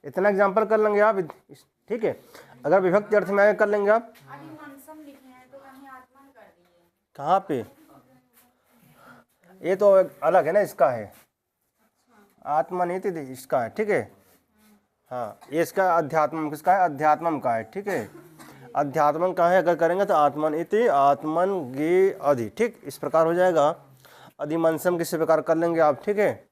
इतना एग्जाम्पल कर लेंगे आप, ठीक है। अगर विभक्ति अर्थ में आगे कर लेंगे आप, कहाँ पे, ये तो अलग है ना, इसका है आत्मनीति, इसका है, ठीक है। हाँ, ये इसका अध्यात्म, किसका है, अध्यात्मम का है, ठीक है। अध्यात्मन का है, अगर करेंगे तो आत्मनीति आत्मन गे अधि, ठीक, इस प्रकार हो जाएगा। अधिमंसम किसी प्रकार कर लेंगे आप, ठीक है।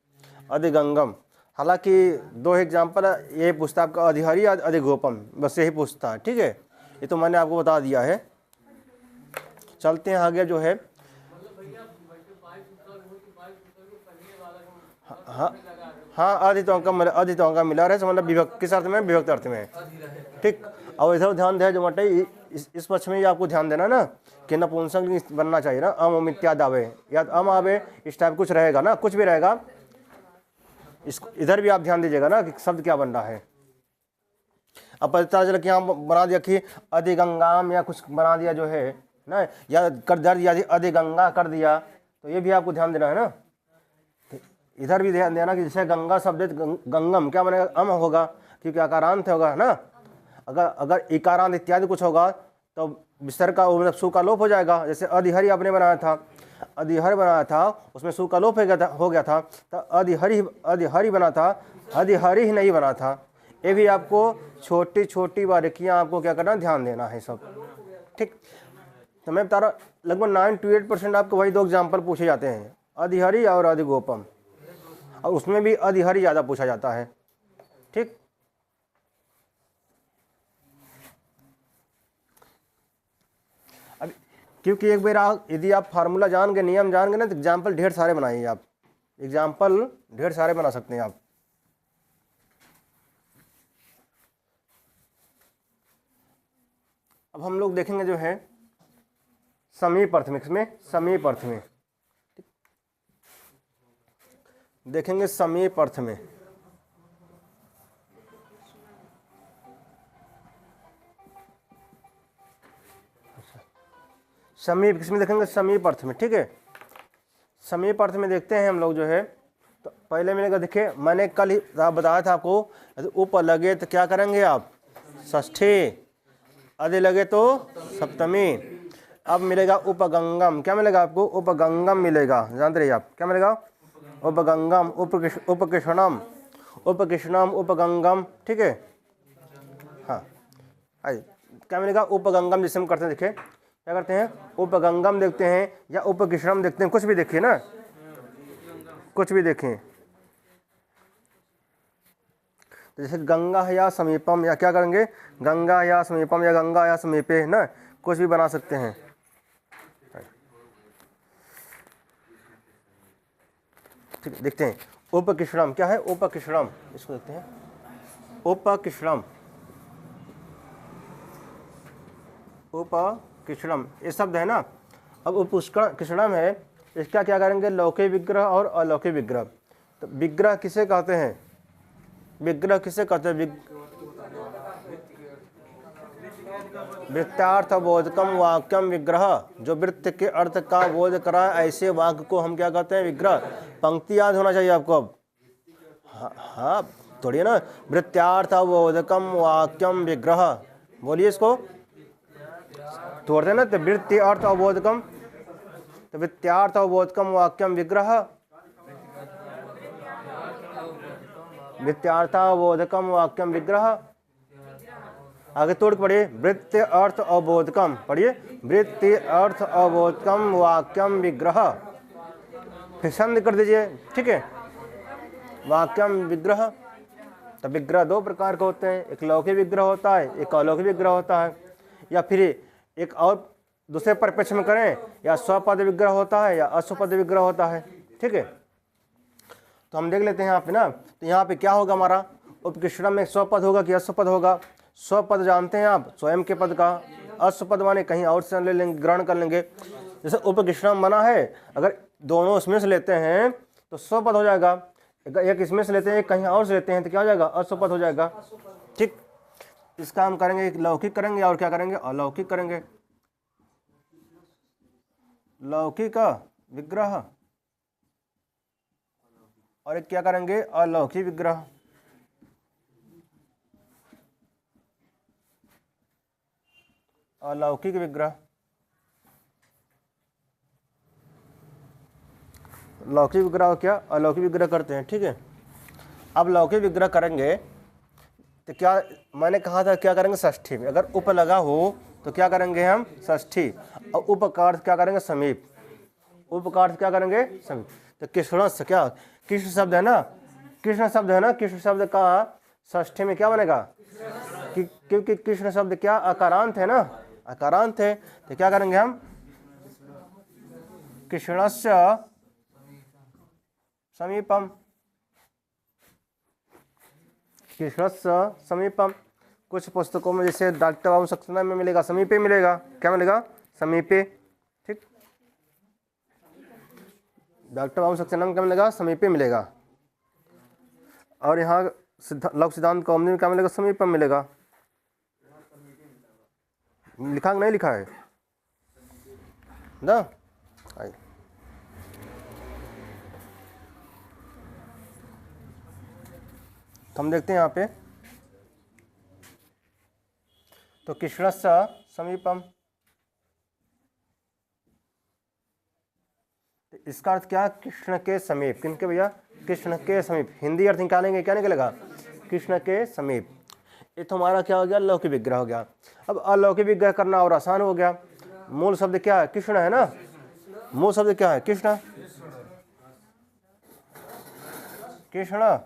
अधिगंगम, हालांकि दो एग्जाम्पल ये पूछता है आपका, अधिहरि या अधिगोपम, बस यही पूछता है, ठीक है। ये तो मैंने आपको बता दिया है। चलते हैं आगे जो है, हाँ हाँ, अधितों का मिला रहे, मतलब विभक्त किस अर्थ में, विभक्त अर्थ में, ठीक। और इधर ध्यान दे जो मटे इस पक्ष में ही आपको ध्यान देना ना कि नपुंसक बनना चाहिए ना, अम इत्यादि आवे या अम आवे, इस टाइप कुछ रहेगा ना, कुछ भी रहेगा। इस इधर भी आप ध्यान दीजिएगा ना कि शब्द क्या बन रहा है। अब पता चला कि यहाँ बना दिया कि अधिगंगाम या कुछ बना दिया जो है ना, या कर दर दिया अधिगंगा कर दिया, तो ये भी आपको ध्यान देना है ना। इधर भी ध्यान देना कि जैसे गंगा शब्द गंगम क्या बनेगा, अम होगा क्योंकि आकारांत होगा ना। अगर इकारांत इत्यादि कुछ होगा तो विसर्ग का मतलब सु का लोप हो जाएगा। जैसे अधिहरि आपने बनाया था, अधिहर बनाया था, उसमें सु का लोप हो गया था, तो अधिहरि बना था, अधिहरि ही नहीं बना था। ये भी आपको छोटी छोटी बारीकियाँ आपको क्या करना, ध्यान देना है सब, ठीक। तो मैं बता रहा लगभग 9 to 8% आपको वही दो एग्जाम्पल पूछे जाते हैं, अधिहरि और अधिगोपम, और उसमें भी अधिहरि ज़्यादा पूछा जाता है, ठीक। अब क्योंकि एक बार यदि आप फार्मूला जान गए, नियम जान गए ना, तो एग्जाम्पल ढेर सारे बनाइए आप, एग्जाम्पल ढेर सारे बना सकते हैं आप। अब हम लोग देखेंगे जो है समीप अर्थ में, इसमें समीप अर्थ में देखेंगे, समीप अर्थ में समीप किसमें देखेंगे, समीप अर्थ में, ठीक है। समीप अर्थ में देखते हैं हम लोग जो है, तो पहले मैंने देखिए, मैंने कल ही बताया था आपको, उप लगे तो क्या करेंगे आप, षष्ठी, अधि लगे तो सप्तमी। अब मिलेगा उपगंगम, क्या मिलेगा आपको, उपगंगम मिलेगा, जानते रहिए आप क्या मिलेगा, उपगंगम, उपकृष्णम, उपकृष्णम, उपगंगम, ठीक है। हाँ, क्या मिलेगा, उपगंगम, जिसे हम करते हैं, देखिए क्या करते हैं, उपगंगम देखते हैं या उपकृष्णम देखते हैं, कुछ भी देखिए ना, कुछ भी देखें। तो जैसे गंगा या समीपम, या क्या करेंगे, गंगा या समीपम या गंगा या समीपे, ना कुछ भी बना सकते हैं। ठीक है, देखते हैं उपकृष्णम क्या है, उपकृष्णम, इसको देखते हैं, उपकृष्णम, उपकृष्णम ये शब्द है ना। अब उपकृष्णम है, इसका क्या करेंगे, लौकिक विग्रह और अलौकिक विग्रह। तो विग्रह किसे कहते हैं, विग्रह किसे कहते हैं, वृत्तार्थ बोधकम वाक्यम विग्रह, जो वृत्त के अर्थ का बोध कराए ऐसे वाक्य को हम क्या कहते हैं, विग्रह। पंक्ति याद होना चाहिए आपको अब, हाँ थोड़ी ना, वृत्तार्थ बोधकम वाक्यम विग्रह, बोलिए इसको, तोड़ते ना, तो वृत्ति अर्थ अवबोधकम, तो वृत्त्यार्थ अवबोधकम वाक्यम विग्रह, वृत्त्यार्थ अवबोधकम वाक्यम विग्रह। आगे तोड़ के पढ़िए, वृत्ति अर्थ अवबोधकम, पढ़िए, वृत्ति अर्थ अवबोधकम वाक्यम विग्रह, फिर संधि कर दीजिए, ठीक है, वाक्यम विग्रह। तो विग्रह दो प्रकार के होते हैं, एक लौकिक विग्रह होता है, एक अलौकिक विग्रह होता है, या फिर एक और दूसरे परिप्रेक्ष्य में करें, या स्वपद विग्रह होता है या अश्वपद विग्रह होता है, ठीक है। तो हम देख लेते हैं यहाँ पे ना, तो यहाँ पे क्या होगा हमारा, उपकृष्णम में स्वपद होगा कि अश्वपद होगा। स्वपद जानते हैं आप, स्वयं के पद का, अश्वपद माने कहीं और से ले लेंगे, ग्रहण कर लेंगे। जैसे उपकृष्णम बना है, अगर दोनों इसमें से लेते हैं तो स्वपद हो जाएगा, एक इसमें से लेते हैं एक कहीं और से लेते हैं तो क्या हो जाएगा, अश्वपद हो जाएगा, ठीक। इसका हम करेंगे, एक लौकिक करेंगे और क्या करेंगे, अलौकिक करेंगे। लौकिक विग्रह, और एक क्या करेंगे, अलौकिक विग्रह। अलौकिक विग्रह, लौकिक विग्रह क्या, अलौकिक विग्रह करते हैं। ठीक है, अब लौकिक विग्रह करेंगे तो क्या मैंने कहा था, क्या करेंगे षष्ठी में, अगर उप लगा हो तो क्या करेंगे हम, षष्ठी। और उप का अर्थ क्या करेंगे, समीप। उप का अर्थ क्या करेंगे, समीप। तो कृष्णस्य, क्या कृष्ण शब्द है ना, कृष्ण शब्द है ना, कृष्ण शब्द का षष्ठी में क्या बनेगा, क्योंकि कृष्ण शब्द क्या अकारांत है ना, अकारांत है, तो क्या करेंगे हम, कृष्णस्य समीपम, कृष्णस्य समीपम। कुछ पुस्तकों में जैसे डॉक्टर बाबू सक्सेना में मिलेगा समीपे मिलेगा, क्या मिलेगा, समीपे। ठीक, डॉक्टर बाबू सक्सेना में क्या मिलेगा, समीपे मिलेगा। और यहाँ लघु सिद्धांत कौमुदी में क्या मिलेगा, समीपम मिलेगा। लिखा नहीं लिखा है ना, तो हम देखते हैं यहाँ पे, तो कृष्णस्य समीपम, तो इसका अर्थ क्या, कृष्ण के समीप। किनके भैया, कृष्ण के समीप। हिंदी अर्थ निकालेंगे, क्या निकलेगा, कृष्ण के समीप। ये तो हमारा क्या हो गया, लौकिक विग्रह हो गया। अब अलौकिक विग्रह करना और आसान हो गया। मूल शब्द क्या है, कृष्ण है ना, मूल शब्द क्या है, कृष्ण, कृष्ण।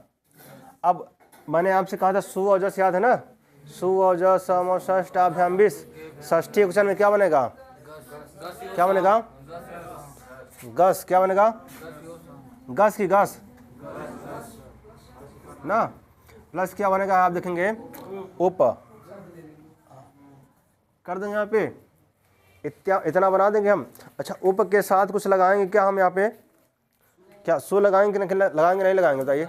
अब मैंने आपसे कहा था सुअजस, याद है ना, सुअजस समष्टाभ्याम 20, षष्ठी वचन में क्या बनेगा, क्या बनेगा, गस, क्या बनेगा, गस की गस ना, प्लस क्या बनेगा, आप देखेंगे उप, कर देंगे यहाँ पे, इतना बना देंगे हम। अच्छा, उप के साथ कुछ लगाएंगे क्या हम यहाँ पे, क्या सु लगाएंगे, लगाएंगे नहीं लगाएंगे, बताइए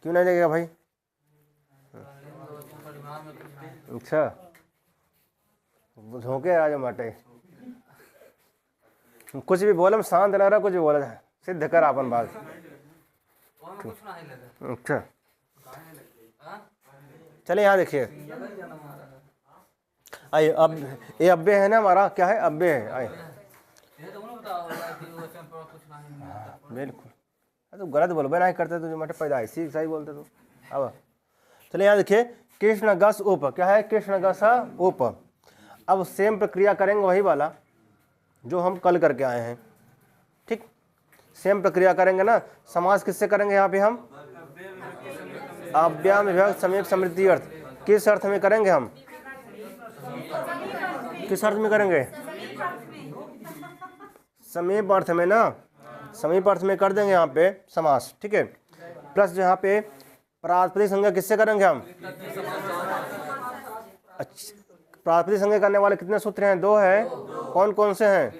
क्यों नहीं लगेगा भाई। अच्छा, झोंके राजा माटे, कुछ भी बोले, शांत रह रहा, कुछ भी बोला, सिद्ध कर अपन बात। अच्छा, चले यहाँ देखिए, आइए, अब ये अब्बे है ना हमारा, क्या है, अब्बे है, आइए बिल्कुल। तो गलत बोलबे नहीं करते, तुझे मटे पैदाइशी सही बोलते तू। अब चलिए यहाँ देखिए, कृष्ण गस उप, क्या है, कृष्ण गस उप। अब सेम प्रक्रिया करेंगे, वही वाला जो हम कल करके आए हैं। ठीक, सेम प्रक्रिया करेंगे ना। समास किससे करेंगे यहाँ पे हम, अव्ययम विभक्त समीप समृद्धि अर्थ। किस अर्थ में करेंगे हम, किस अर्थ में करेंगे, समीप अर्थ में ना, समीप अर्थ में कर देंगे यहाँ पे समास। ठीक है, प्लस जो यहाँ पे प्रातिपदिक संज्ञा किससे करेंगे हम, अच्छा, प्रातिपदिक संज्ञा करने वाले कितने सूत्र हैं, 2 है, कौन कौन से हैं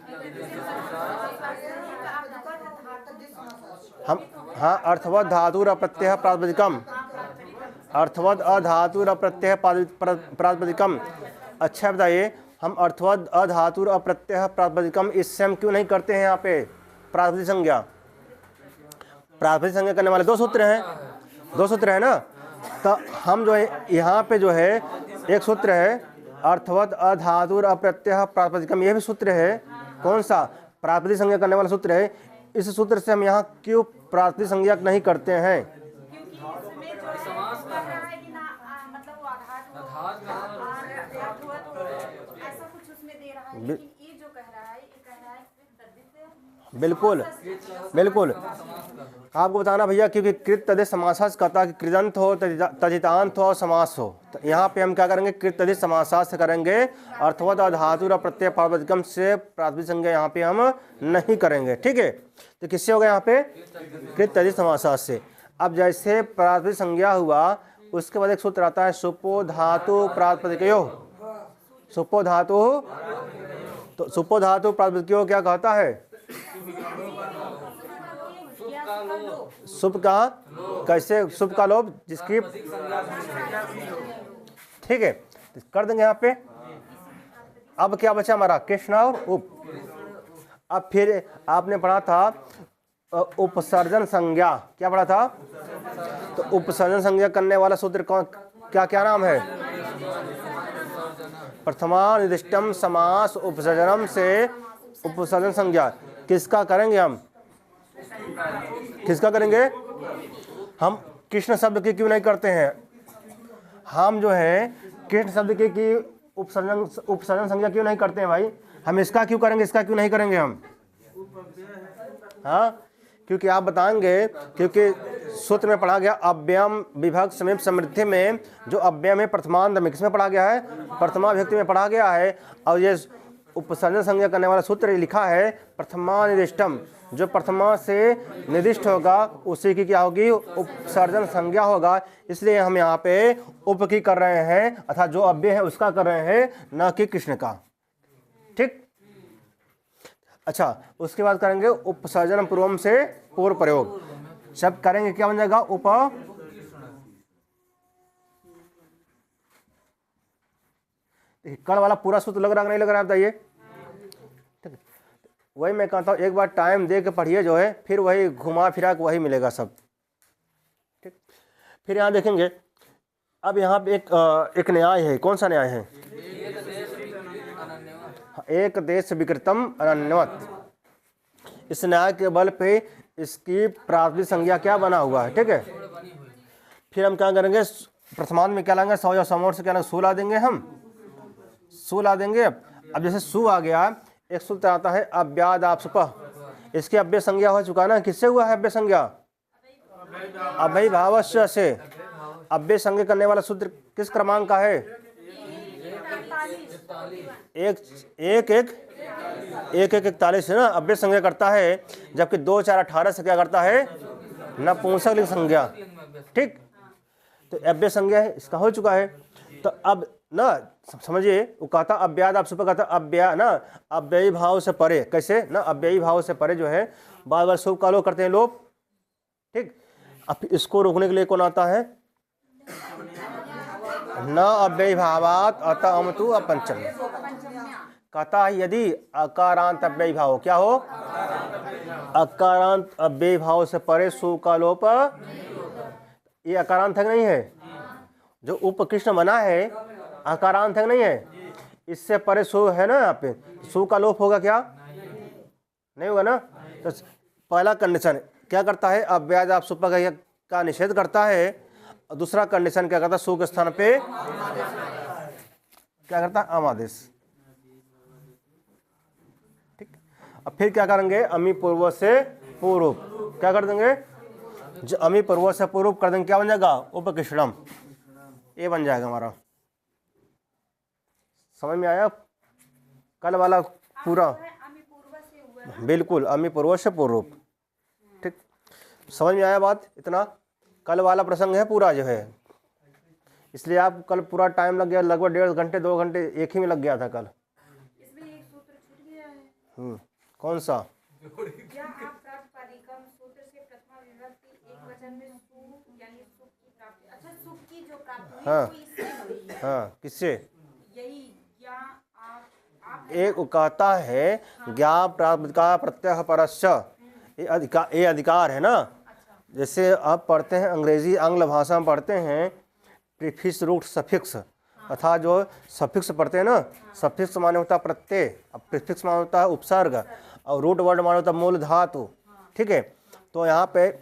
हम, हाँ, अर्थवत धातुर अप्रत्यय प्रातिपदिकम, अर्थवत अधातुर अप्रत्यय प्रातिपदिकम। अच्छा बताइए, हम अर्थवत अधातुर अप्रत्यय प्रातिपदिकम इससे हम क्यों नहीं करते हैं यहाँ पे प्रातिपदिक संज्ञा। प्रातिपदिक संज्ञा करने वाले 2 सूत्र हैं, 2 सूत्र है ना, तो हम जो है यहाँ पे जो है एक सूत्र है अर्थवत अधातुर अप्रत्यय प्रातिपदिकम, ये भी सूत्र है, कौन सा, प्रातिपदिक संज्ञा करने वाला सूत्र है। इस सूत्र से हम यहाँ क्यों प्रातिपदिक संज्ञा नहीं करते हैं, बिल्कुल बिल्कुल आपको बताना भैया, क्योंकि कृत तदिश समासास कहता है कि कृदंत हो, तजितांत हो और समास हो। तो यहाँ पे हम क्या करेंगे, कृत तदिश समासास से करेंगे, अर्थवत अधातुर प्रत्यय प्रातिपदिकम से प्रातिपदिक संज्ञा यहाँ पे हम नहीं करेंगे। ठीक है, तो किससे होगा यहाँ पे, कृत तदिश समासास से। अब जैसे प्रातिपदिक संज्ञा हुआ, उसके बाद एक सूत्र आता है सुपो धातु प्रातिपदिकयो, सुपो धातु, तो सुपो धातु प्रातिपदिकयो क्या कहता है, सुप का, कैसे सुप का लोभ जिसकी, ठीक है, कर देंगे यहाँ पे। अब क्या बचा हमारा, कृष्ण और उप। अब फिर आपने पढ़ा था उपसर्जन संज्ञा, क्या पढ़ा था? तो उपसर्जन संज्ञा करने वाला सूत्र कौन, क्या क्या नाम है? प्रथमा निर्दिष्टम समास उपसर्जनम से उपसर्जन संज्ञा। किसका करेंगे हम? किसका करेंगे हम? कृष्ण शब्द की क्यों नहीं करते हैं हम? जो है कृष्ण शब्द की उपसर्जन संज्ञा क्यों नहीं करते हैं भाई? हम इसका क्यों करेंगे, इसका क्यों नहीं करेंगे हम? हाँ, क्योंकि आप बताएंगे, क्योंकि सूत्र में पढ़ा गया अव्ययम विभक्त समीप समृद्धि में जो अव्ययम है प्रथमांत में, किसमें पढ़ा गया है? प्रथमा विभक्ति में पढ़ा गया है। और ये उपसर्जन संज्ञा करने वाला सूत्र लिखा है प्रथमा निर्दिष्टम, जो प्रथमा से निर्दिष्ट होगा उसी की क्या होगी? उपसर्जन संज्ञा होगा। इसलिए हम यहाँ पे उप की कर रहे हैं, अर्थात जो अव्यय है उसका कर रहे हैं, न कि कृष्ण का। ठीक, अच्छा, उसके बाद करेंगे उपसर्जन पूर्वम से पूर्व प्रयोग। शब्द करेंगे क्या बन जाएगा? उप, कल वाला पूरा सूत्र लग रहा है नहीं लग रहा है बताइए? वही मैं कहता हूँ, एक बार टाइम दे के पढ़िए जो है, फिर वही घुमा फिरा के वही मिलेगा सब। ठीक, फिर यहाँ देखेंगे, अब यहाँ पे एक न्याय है। कौन सा न्याय है? एक देश विकृतम अनन्यवत। इस न्याय के बल पे इसकी प्राथमिक संज्ञा क्या बना हुआ है? ठीक है, फिर हम क्या करेंगे? प्रथमांत में क्या लाएंगे? सौ या समोर से क्या लाएंगे? सू ला देंगे, हम सू ला देंगे। अब जैसे सू आ गया, एक सूत्र आता है अव्याद आपसुपः, इसकी अव्यय संज्ञा हो चुका ना। किससे हुआ है अव्यय संज्ञा? अव्ययी भावस्य से। अव्यय संज्ञा करने वाला सूत्र किस क्रमांक का है? एक 41 है ना, अव्यय संज्ञा करता है। जबकि 2 4 18 से क्या करता है? नपुंसक लिंग संज्ञा। ठीक, तो अव्यय संज्ञा है, इसका हो चुका है। तो अब ना समझिए, वो कहता अव्याद आप सुपर कहता अव्यय ना, अव्ययी भाव से परे। कैसे ना? अव्ययी भाव से परे जो है बार बार शुभ कालो करते हैं लोग। ठीक, अब इसको रोकने के लिए कौन आता है? न अव्ययी भावात अतः अमतु अपंचम। कहता है यदि अकारांत अव्ययी भाव क्या हो? अकारांत अव्ययी भाव से परे शुभ का लोप। ये अकारांत है नहीं है? जो उपकृष्ण बना है अकारांत है नहीं है? इससे परे सु है ना, यहाँ पे सु का लोप होगा क्या? नहीं होगा ना। तो पहला कंडीशन क्या करता है? अव्याज आप सुपर का निषेध करता है। और दूसरा कंडीशन क्या करता है? सु के स्थान पे क्या करता है? अम आदेश। ठीक, अब फिर क्या करेंगे? अमी पूर्व से पूर्व क्या कर देंगे? जो अमी पूर्व से पूर्व कर देंगे क्या बन जाएगा? उपकृष्णम, ये बन जाएगा हमारा। समझ में आया? कल वाला पूरा बिल्कुल अमी पूर्व से पूर्व। ठीक, समझ में आया बात? इतना कल वाला प्रसंग है पूरा जो है, इसलिए आप कल पूरा टाइम लग गया, लगभग 1.5 घंटे 2 घंटे एक ही में लग गया था कल। इसमें एक सूत्र छूट गया है। कौन सा? क्या आप प्रातिपदिकम सूत्र से प्रथमा विभक्ति एक वचन में सु यानी सुख की प्राप्ति, अच्छा सुख की जो प्राप्ति हुई वो इससे हुई है। हाँ, किससे? यही क्या आप एक कहता है ज्ञा प्रातिपदिका प्रत्यय परस्य, ये अधिकार है ना। जैसे आप पढ़ते हैं अंग्रेजी आंग्ल भाषा में पढ़ते हैं प्रीफिक्स रूट सफिक्स, अर्थात जो सफिक्स पढ़ते हैं ना, सफिक्स माने होता है प्रत्यय, अब प्रीफिक्स माने होता है उपसर्ग, और रूट वर्ड माने होता है मूल धातु। ठीक है, तो यहाँ पे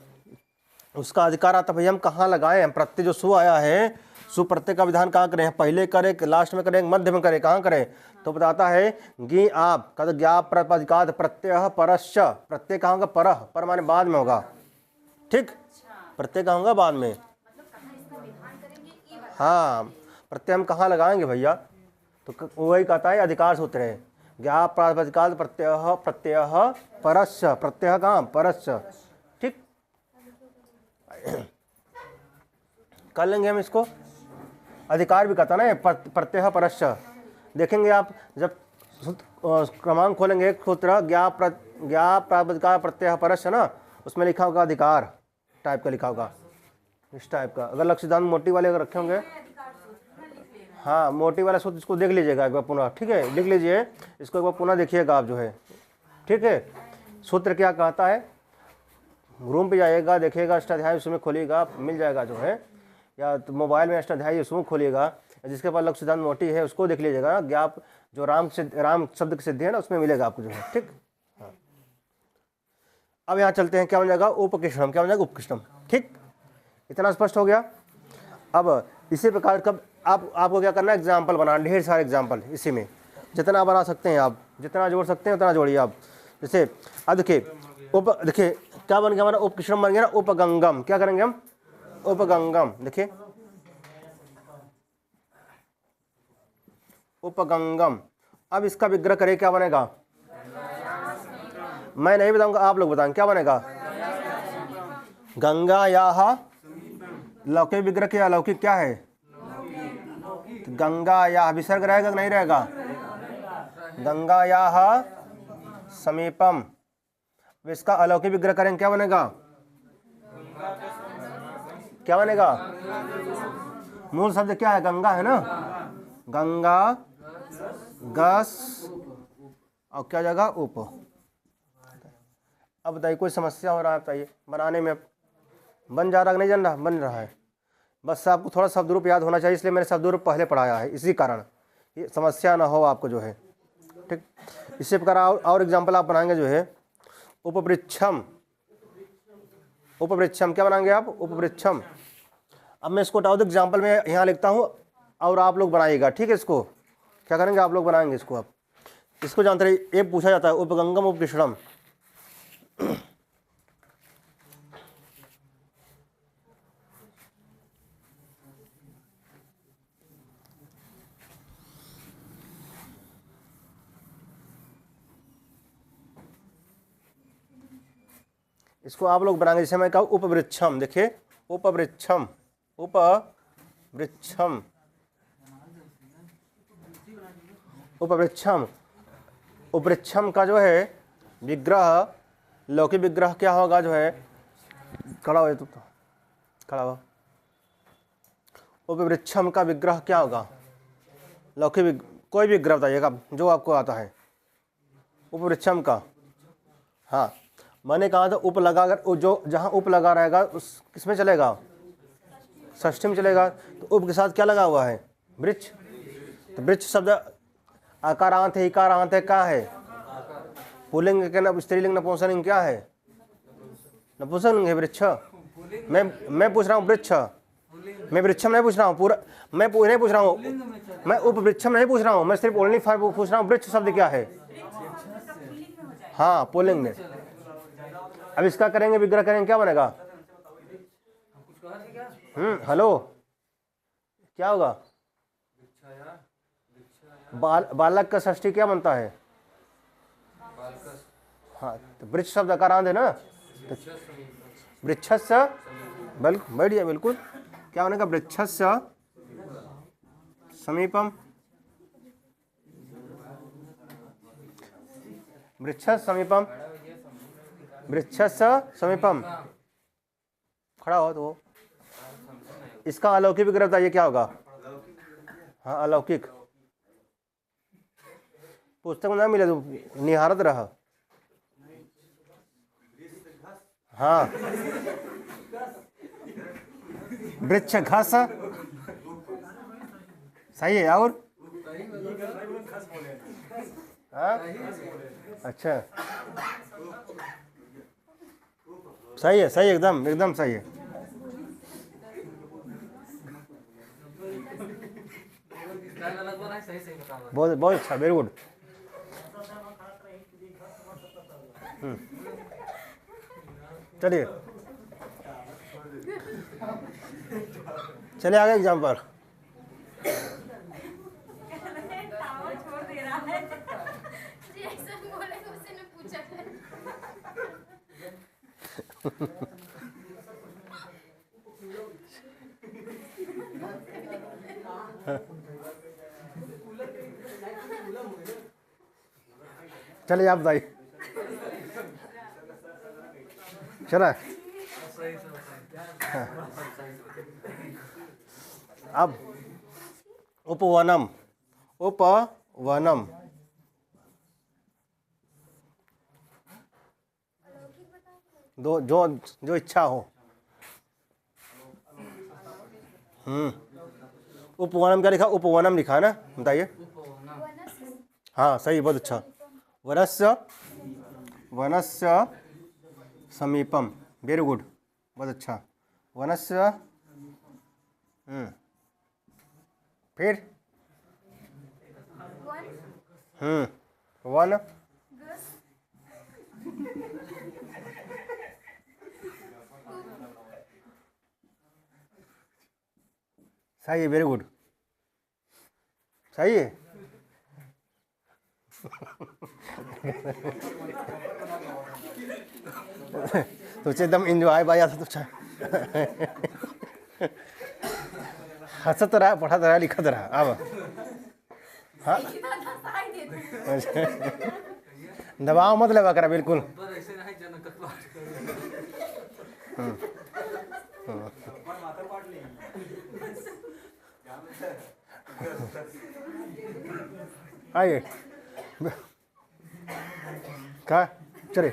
उसका अधिकार आता है भाई हम कहाँ लगाएं? हम प्रत्यय जो सु आया है, सु प्रत्यय का विधान कहाँ करें? पहले करें, लास्ट में करें, मध्य में करें, कहाँ करें? तो बताता है गी आप कद ज्ञा प्रातिपदिकात् प्रत्यय परश्च। प्रत्यय कहाँ होगा? परह, पर माने बाद में होगा। ठीक, प्रत्यय कहाँ होगा? बाद में। हाँ, प्रत्यय हम कहाँ लगाएंगे भैया? तो वही कहता है अधिकार सूत्र है ज्ञा प्रातिपदिकात् प्रत्यय परश्च। प्रत्यय कहाँ? परश्च। ठीक, कर लेंगे हम इसको। अधिकार भी कहता ना प्रत्यय परश्च। देखेंगे आप जब क्रमांक खोलेंगे, एक सूत्र ज्ञा प्रातिपदिकात् प्रत्यय परश्च ना, उसमें लिखा होगा अधिकार टाइप का लिखा होगा, इस टाइप का। अगर लक्ष्यदान मोटी वाले अगर रखे होंगे, हाँ मोटी वाला सूत्र, इसको देख लीजिएगा एक बार पुनः। ठीक है, लिख लीजिए इसको एक बार पुनः देखिएगा आप जो है। ठीक है, सूत्र क्या कहता है? रूम पे जाइएगा, देखिएगा अष्टाध्यायी उसमें खोलिएगा, मिल जाएगा जो है, या तो मोबाइल में अष्टाध्यायी उसमें खोलिएगा, जिसके पास लक्ष्य सिद्धांत मोटी है उसको देख लीजिएगा, ज्ञाप जो राम शब्द की सिद्धि है ना उसमें मिलेगा आपको जो है। ठीक, हाँ। अब यहाँ चलते हैं, क्या बन जाएगा उपकृष्णम, क्या बन जाएगा उपकृष्णम। ठीक, इतना स्पष्ट हो गया। अब इसी प्रकार कब आपको क्या करना है, एग्जाम्पल बनाना, ढेर सारे एग्जाम्पल इसी में जितना बना सकते हैं आप, जितना जोड़ सकते हैं उतना जोड़िए आप। जैसे अब देखिए देखिए क्या बन गया हमारा, उपकृष्णम बन गया ना, उपगंगम, क्या करेंगे हम, उपगंगम। देखिए उपगंगम, अब इसका विग्रह करें, क्या बनेगा, मैं नहीं बताऊंगा, आप लोग बताएंगे क्या बनेगा, गंगा या लौकिक विग्रह के अलौकिक क्या है, गंगा या विसर्ग रहेगा कि नहीं रहेगा, गंगा या समीपम। इसका अलौकिक विग्रह करेंगे, क्या बनेगा, क्या बनेगा, मूल शब्द क्या है, गंगा है ना, गंगा गस और क्या जगह उप। अब बताइए कोई समस्या हो रहा है बताइए बनाने में, बन जा रहा कि नहीं जन रहा, बन रहा है। बस आपको थोड़ा शब्द रूप याद होना चाहिए, इसलिए मैंने शब्द रूप पहले पढ़ाया है, इसी कारण ये समस्या ना हो आपको जो है। ठीक, इसी प्रकार और एग्जाम्पल आप बनाएंगे जो है, उपवृक्षम, उपवृक्षम क्या बनाएंगे आप, उपवृक्षम। अब मैं इसको हटाओ, एग्जाम्पल में यहाँ लिखता हूँ और आप लोग बनाइएगा। ठीक है, इसको क्या करेंगे आप लोग बनाएंगे इसको। आप इसको जानते रहिए, ये पूछा जाता है उपगंगम उपकृष्णम। इसको आप लोग बनाएंगे, जैसे मैं कहा उपवृक्षम। देखिए उपवृक्षम, उपवृक्षम, उपवृक्षम। उपवृक्षम का जो है विग्रह, लौकिक विग्रह क्या होगा जो है, खड़ा हो तो खड़ा हो, उपवृक्षम का विग्रह क्या होगा, लौकिक कोई भी विग्रह बताइएगा जो आपको आता है उपवृक्षम का। हाँ, मैंने कहा था उप लगा, अगर जो जहाँ उप लगा रहेगा उस किसमें चलेगा, षष्ठी में चलेगा। तो उप के साथ क्या लगा हुआ है, वृक्ष। तो वृक्ष शब्द आकारांत है, इकारांत है, क्या है, पुल्लिंग के ना, स्त्रीलिंग नपुंसकलिंग क्या है, नपुंसकलिंग है वृक्ष। मैं पूछ रहा हूँ वृक्ष, मैं वृक्षम नहीं पूछ रहा हूँ, पूरा मैं नहीं पूछ रहा हूँ, मैं उपवृक्षम नहीं पूछ रहा हूँ, मैं सिर्फ ओनली फॉर पूछ रहा हूँ वृक्ष शब्द क्या है। हाँ, पुल्लिंग में। अब इसका करेंगे विग्रह करेंगे, क्या बनेगा, हेलो क्या होगा, बालक का षष्ठी क्या बनता है, हाँ, तो वृक्ष शब्द आकारांत है ना, तो वृक्षस्य, बिल्कुल बढ़िया, बिल्कुल क्या बनेगा, वृक्षस्य समीपम, वृक्षस्य समीपम, वृक्षस्य समीपम, खड़ा हो तो। इसका अलौकिक विग्रह बताइए क्या होगा, हाँ अलौकिक, पुस्तक में ना मिले तो निहारत रहा। हाँ, वृक्ष घास सही है, और हाँ अच्छा, सही है, सही, एकदम एकदम सही है। बहुत बहुत अच्छा, वेरी गुड। चलिए चलिए आगे एग्जाम पर। छोड़ दे रहा है। चलिए आप बताइए, चला हाँ। अब उपवनम, उपवनम, दो जो जो इच्छा हो। उपवनम क्या लिखा? उपवनम लिखा है ना, बताइए। हाँ सही, बहुत अच्छा। वनस्य वनस्य समीपम, वेरी गुड, बहुत अच्छा। वनस्य फिर वन सही है, वेरी गुड, सही है। तुझे एकदम इंजॉय पाया था तुझे। हंसत रहा, पढ़त रहा, लिखत रहा। अब हाँ दबाव मत लगा करा, बिल्कुल। आइए क्या चले,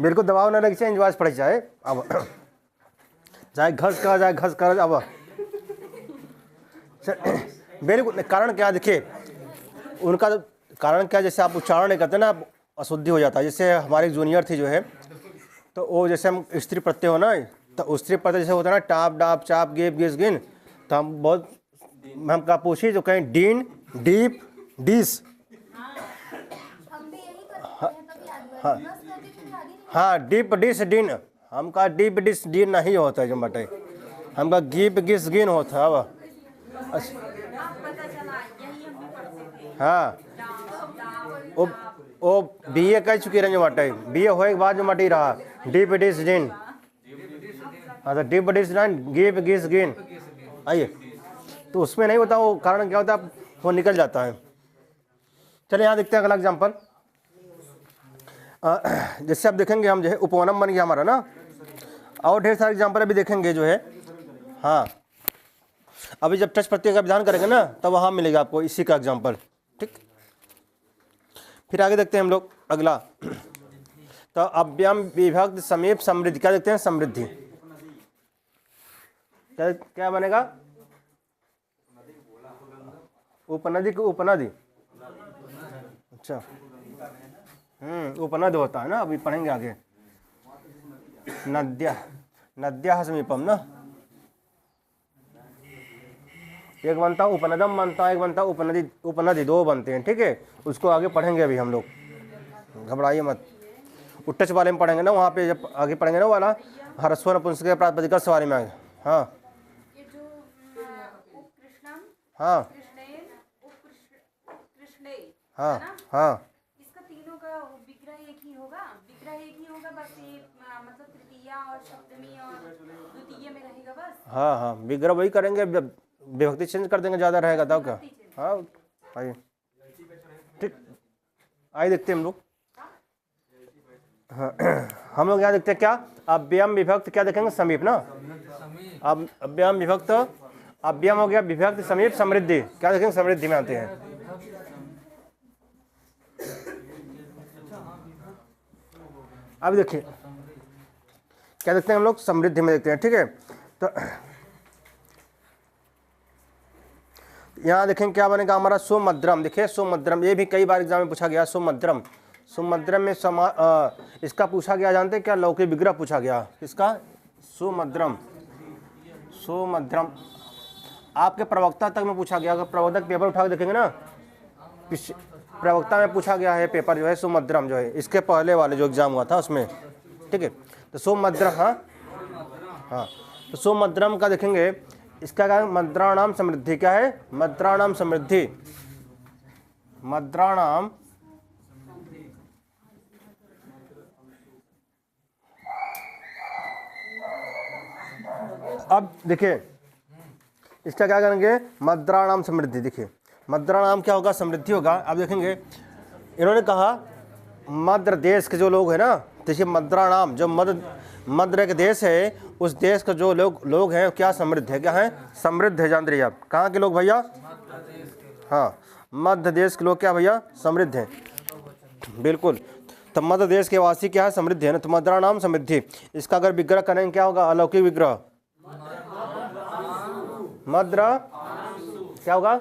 बिल्कुल दबाव न लगे, इंजॉय पड़ जाए। अब चाहे घस कर जाए, घस कर। अब बिल्कुल, कारण क्या देखिए उनका कारण क्या, जैसे आप उच्चारण नहीं करते ना, आप अशुद्धि हो जाता है। जैसे हमारी जूनियर थी जो है, तो वो जैसे हम स्त्री प्रत्यय हो ना, तो स्त्री प्रत्यय जैसे होता है ना, टाप डाप चाप गेप गिस गिन, तो हम बहुत हम का पूछी तो कहें डीन डीप डिस। हाँ डीप डिस डिन, हम का डीप डिस डिन नहीं होता है जो बटे, हम का गीप गिस गिन होता है। अब हाँ वो बीए कह चुकी रहे जो मटे, बीए होए के बाद जो मटी रहा डीप डिस डिन। हाँ तो डीप डिस डिन गीप गिस गिन। आइए, तो उसमें नहीं होता, वो कारण क्या होता है, वो निकल जाता है। चलिए यहाँ देखते हैं अगला एग्जाम्पल। जैसे आप देखेंगे हम जो है उपवनम बन गया हमारा ना, और ढेर सारे एग्जाम्पल अभी देखेंगे जो है। हाँ अभी जब टच प्रत्यय का विधान करेंगे ना, तब वहाँ मिलेगा आपको इसी का एग्जाम्पल। ठीक, फिर आगे देखते हैं हम लोग अगला। तो अव्ययम विभक्त समीप समृद्धि, क्या देखते हैं? समृद्धि क्या क्या बनेगा? उपनदी की उपनदी, अच्छा उपनद होता है ना, अभी पढ़ेंगे आगे। नद्या नद्या समीपम ना, एक बनता उपनदम बनता, एक बनता उपनदी, उपनदी दो बनते हैं। ठीक है, उसको आगे पढ़ेंगे अभी हम लोग, घबराइए मत। उट्टच वाले में पढ़ेंगे ना, वहाँ पे जब आगे पढ़ेंगे ना वाला ह्रस्व नपुंसक प्रातिपदिक सवारी में आगे। हाँ ये जो उपकृष्णम, हाँ हाँ हाँ, इसका तीनों का विग्रह एक ही होगा, विग्रह एक ही होगा, बस ये मतलब तृतीया और सप्तमी और द्वितीय में रहेगा बस। हाँ हाँ विग्रह वही करेंगे, विभक्ति चेंज कर देंगे, ज़्यादा रहेगा तब क्या। हाँ आइए, ठीक आइए देखते हैं हम लोग। हाँ हम लोग यहाँ देखते हैं क्या, अव्ययम विभक्त क्या देखेंगे? समीप ना। अब अव्ययम विभक्त, अव्ययम हो गया, विभक्त समीप समृद्धि क्या देखेंगे? समृद्धि में आते हैं। अब देखिए क्या देखते हैं हम लोग? समृद्धि में देखते हैं। ठीक है, तो यहाँ देखेंगे क्या बनेगा हमारा? सुमद्रम। देखिए सुमद्रम, ये भी कई बार एग्जाम में पूछा गया। सुमद्रम, सुमद्रम में इसका पूछा गया, जानते हैं क्या? लौकिक विग्रह पूछा गया। इसका सुमद्रम, सुमद्रम आपके प्रवक्ता तक में पूछा गया। अगर प्रवर्तक पेपर उठा के देखेंगे ना, प्रवक्ता में पूछा गया है पेपर जो है सुमद्रम जो है, इसके पहले वाले जो एग्जाम हुआ था उसमें। ठीक है, तो सुमद्रम, हाँ हाँ, तो सुमद्रम का देखेंगे, इसका क्या है? मद्राणाम समृद्धि। क्या है? मद्राणाम समृद्धि, मद्राणाम अब देखिए इसका क्या करेंगे? मद्राणाम समृद्धि। देखिए मद्राणाम क्या होगा? समृद्धि होगा। अब देखेंगे इन्होंने कहा मद्र देश के जो लोग हैं ना, देखिए मद्राणाम, जो मद्र के देश है, उस देश के जो लोग हैं क्या समृद्ध है? क्या है? समृद्ध है। जान रही आप कहाँ के लोग भैया? हाँ मध्य देश के लोग क्या भैया? समृद्ध हैं, बिल्कुल। तो मध्य देश के वासी क्या है, समृद्धि है ना, तो मद्रा नाम समृद्धि। इसका अगर विग्रह करेंगे क्या होगा, अलौकिक विग्रह, मद्र क्या होगा,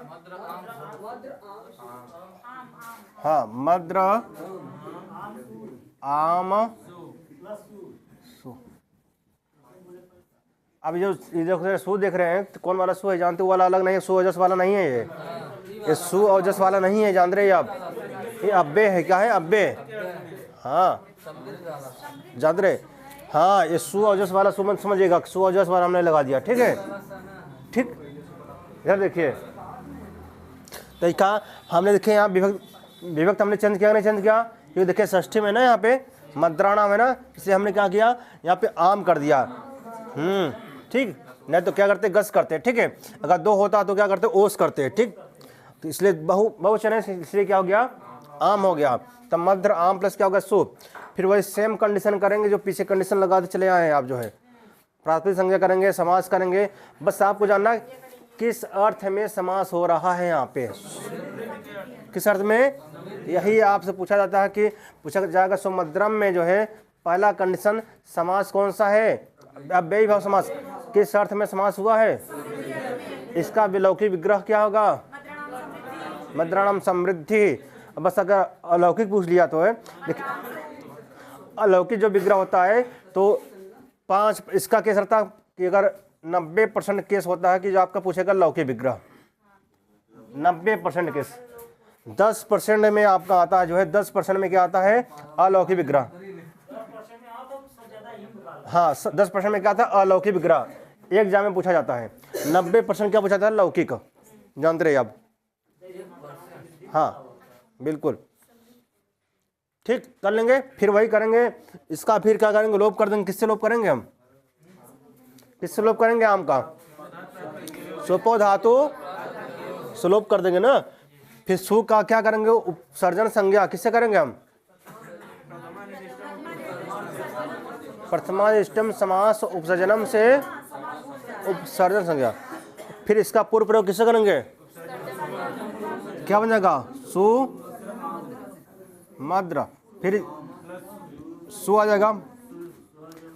हाँ मद्र आम सु। अब जो ये सु देख रहे हैं तो कौन वाला सु है जानते हो, वाला अलग नहीं है, सु ओजस वाला नहीं है, ये सु ओजस वाला नहीं है, जान रहे आप, ये अब्बे है, क्या है अब्बे, हाँ जान रहे, हाँ ये सु ओजस वाला सुमन समझिएगा, सु ओजस वाला हमने लगा दिया, ठीक है, ठीक। इधर देखिए तो कहा हमने देखे यहाँ विभक्त हमने चेंज किया नहीं चेंज किया, ये देखिए षष्ठी में ना यहाँ पे मद्राणाम है ना, इसलिए हमने क्या किया यहाँ पे आम कर दिया, ठीक, नहीं तो क्या करते गस करते, ठीक है, अगर दो होता तो क्या करते ओस करते, ठीक, तो इसलिए बहुवचन है इसलिए क्या हो गया आम हो गया, तब मध्र आम प्लस क्या होगा सु। फिर वही सेम कंडीशन करेंगे जो पीछे कंडीशन लगाते चले आए हैं आप, जो है प्राथमिक संज्ञा करेंगे, समास करेंगे, बस आपको जानना किस अर्थ में समास हो रहा है यहाँ पे, किस अर्थ में, यही आपसे पूछा जाता है कि पूछा जाएगा सुमद्रम में जो है पहला कंडीशन समास कौन सा है, अव्ययी भाव समास, किस अर्थ में समास हुआ है, इसका विलौकिक विग्रह क्या होगा, मद्राणाम समृद्धि। बस अगर अलौकिक पूछ लिया तो है, देखिए अलौकिक जो विग्रह होता है तो 5 इसका केस रहता है कि अगर 90% केस होता है कि जो आपका पूछेगा लौकिक विग्रह, 90% केस, 10% में आपका आता है जो है 10% में क्या आता है अलौकिक विग्रह, हाँ 10% में क्या आता है अलौकिक विग्रह, एक एग्जाम में पूछा जाता है, 90% क्या पूछा जाता है लौकिक, जानते रहिए आप, हाँ बिल्कुल, ठीक कर लेंगे। फिर वही करेंगे इसका, फिर क्या करेंगे लोप कर देंगे, किससे लोप करेंगे हम, किससे लोप करेंगे आम का, सुपो धातु सुलोप कर देंगे ना। फिर सु का क्या करेंगे उपसर्जन संज्ञा, किससे करेंगे हम, प्रथमादिष्टम समास उपसर्जनम से उपसर्जन संज्ञा। फिर इसका पूर्व प्रयोग किससे करेंगे, क्या बन जाएगा सु मद्र, फिर सु आ जाएगा।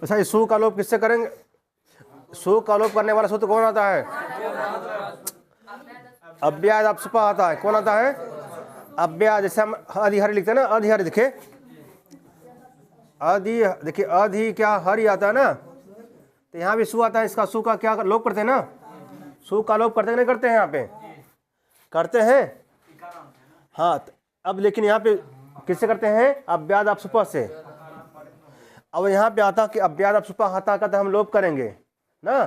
अच्छा इस सु का लोप किससे करेंगे, सु का लोप करने वाला सूत्र कौन आता है, अव्याद अपसुपा आता है, कौन आता है अव्याद, जैसे हम अधिहरि लिखते हैं ना, अधिहरि दिखे अधि, देखिए अधि क्या हरि आता है ना, तो यहाँ भी सु आता है, इसका सु का क्या लोप करते हैं ना, सु का लोप करते नहीं करते हैं, यहाँ पे करते हैं, हाँ अब लेकिन यहाँ पे किससे करते हैं अव्याद अपसुपा से। अब यहाँ पे आता कि अव्याद अपसुपा हता का तो हम लोप करेंगे ना,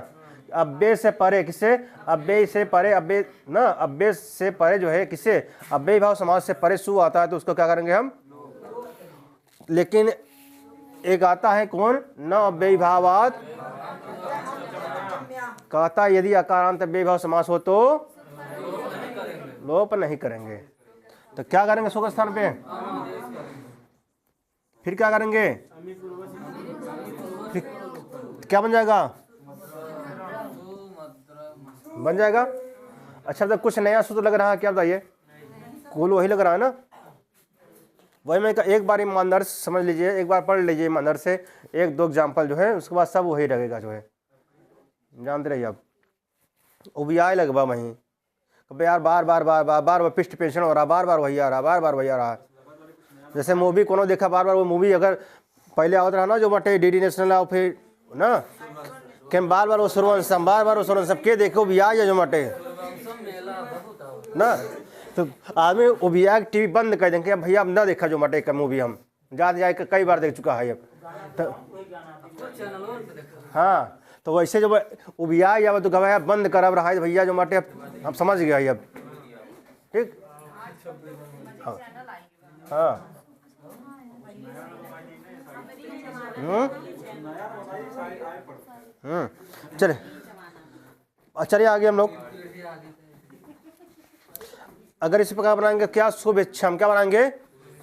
अव्यय से परे, किससे अव्यय से परे, अव्यय ना अव्यय से परे जो है किससे अव्ययी भाव समास से परे सु आता है तो उसको क्या करेंगे हम, लेकिन एक आता है कौन न अव्ययी भावात, कहता यदि अकारांत अव्ययी भाव समास हो तो लोप नहीं करेंगे, तो क्या करेंगे सु के स्थान पे, फिर क्या करेंगे, फिर क्या बन जाएगा, बन जाएगा। अच्छा तो कुछ नया सूत्र लग रहा है क्या बताइए, कुल वही लग रहा है ना, वही मैं एक बार ईमानदार समझ लीजिए, एक बार पढ़ लीजिए ईमानदार से, 1-2 एग्जाम्पल जो है उसके बाद सब वही लगेगा जो है, जानते रहिए आप उबियाए लगवा वहीं यार, बार बार बार बार बार पिस्ट पेंशन हो रहा, बार बार वही आ रहा, बार बार वही आ रहा। जैसे मूवी कोनो देखा बार बार वो मूवी अगर पहले आवत रहा ना जो बटे DD नेशनल आओ फिर ना कि बार बार वो सूर्यवंशम, बार बार वो सूर्यवंशम के देखो भी आ जो मटे ना, तो आदमी वो भी आग टीवी बंद कर देंगे भैया अब ना देखा जो मटे का मूवी, हम जा जाके कई बार देख चुका है अब तो, हाँ तो वैसे जब वो भी आ या तो गवाया बंद करब रहा है भैया जो मटे हम समझ गया अब, ठीक हाँ हाँ चले चलिए आगे हम लोग अगर इस प्रकार बनाएंगे क्या शुभेच्छम, क्या बनाएंगे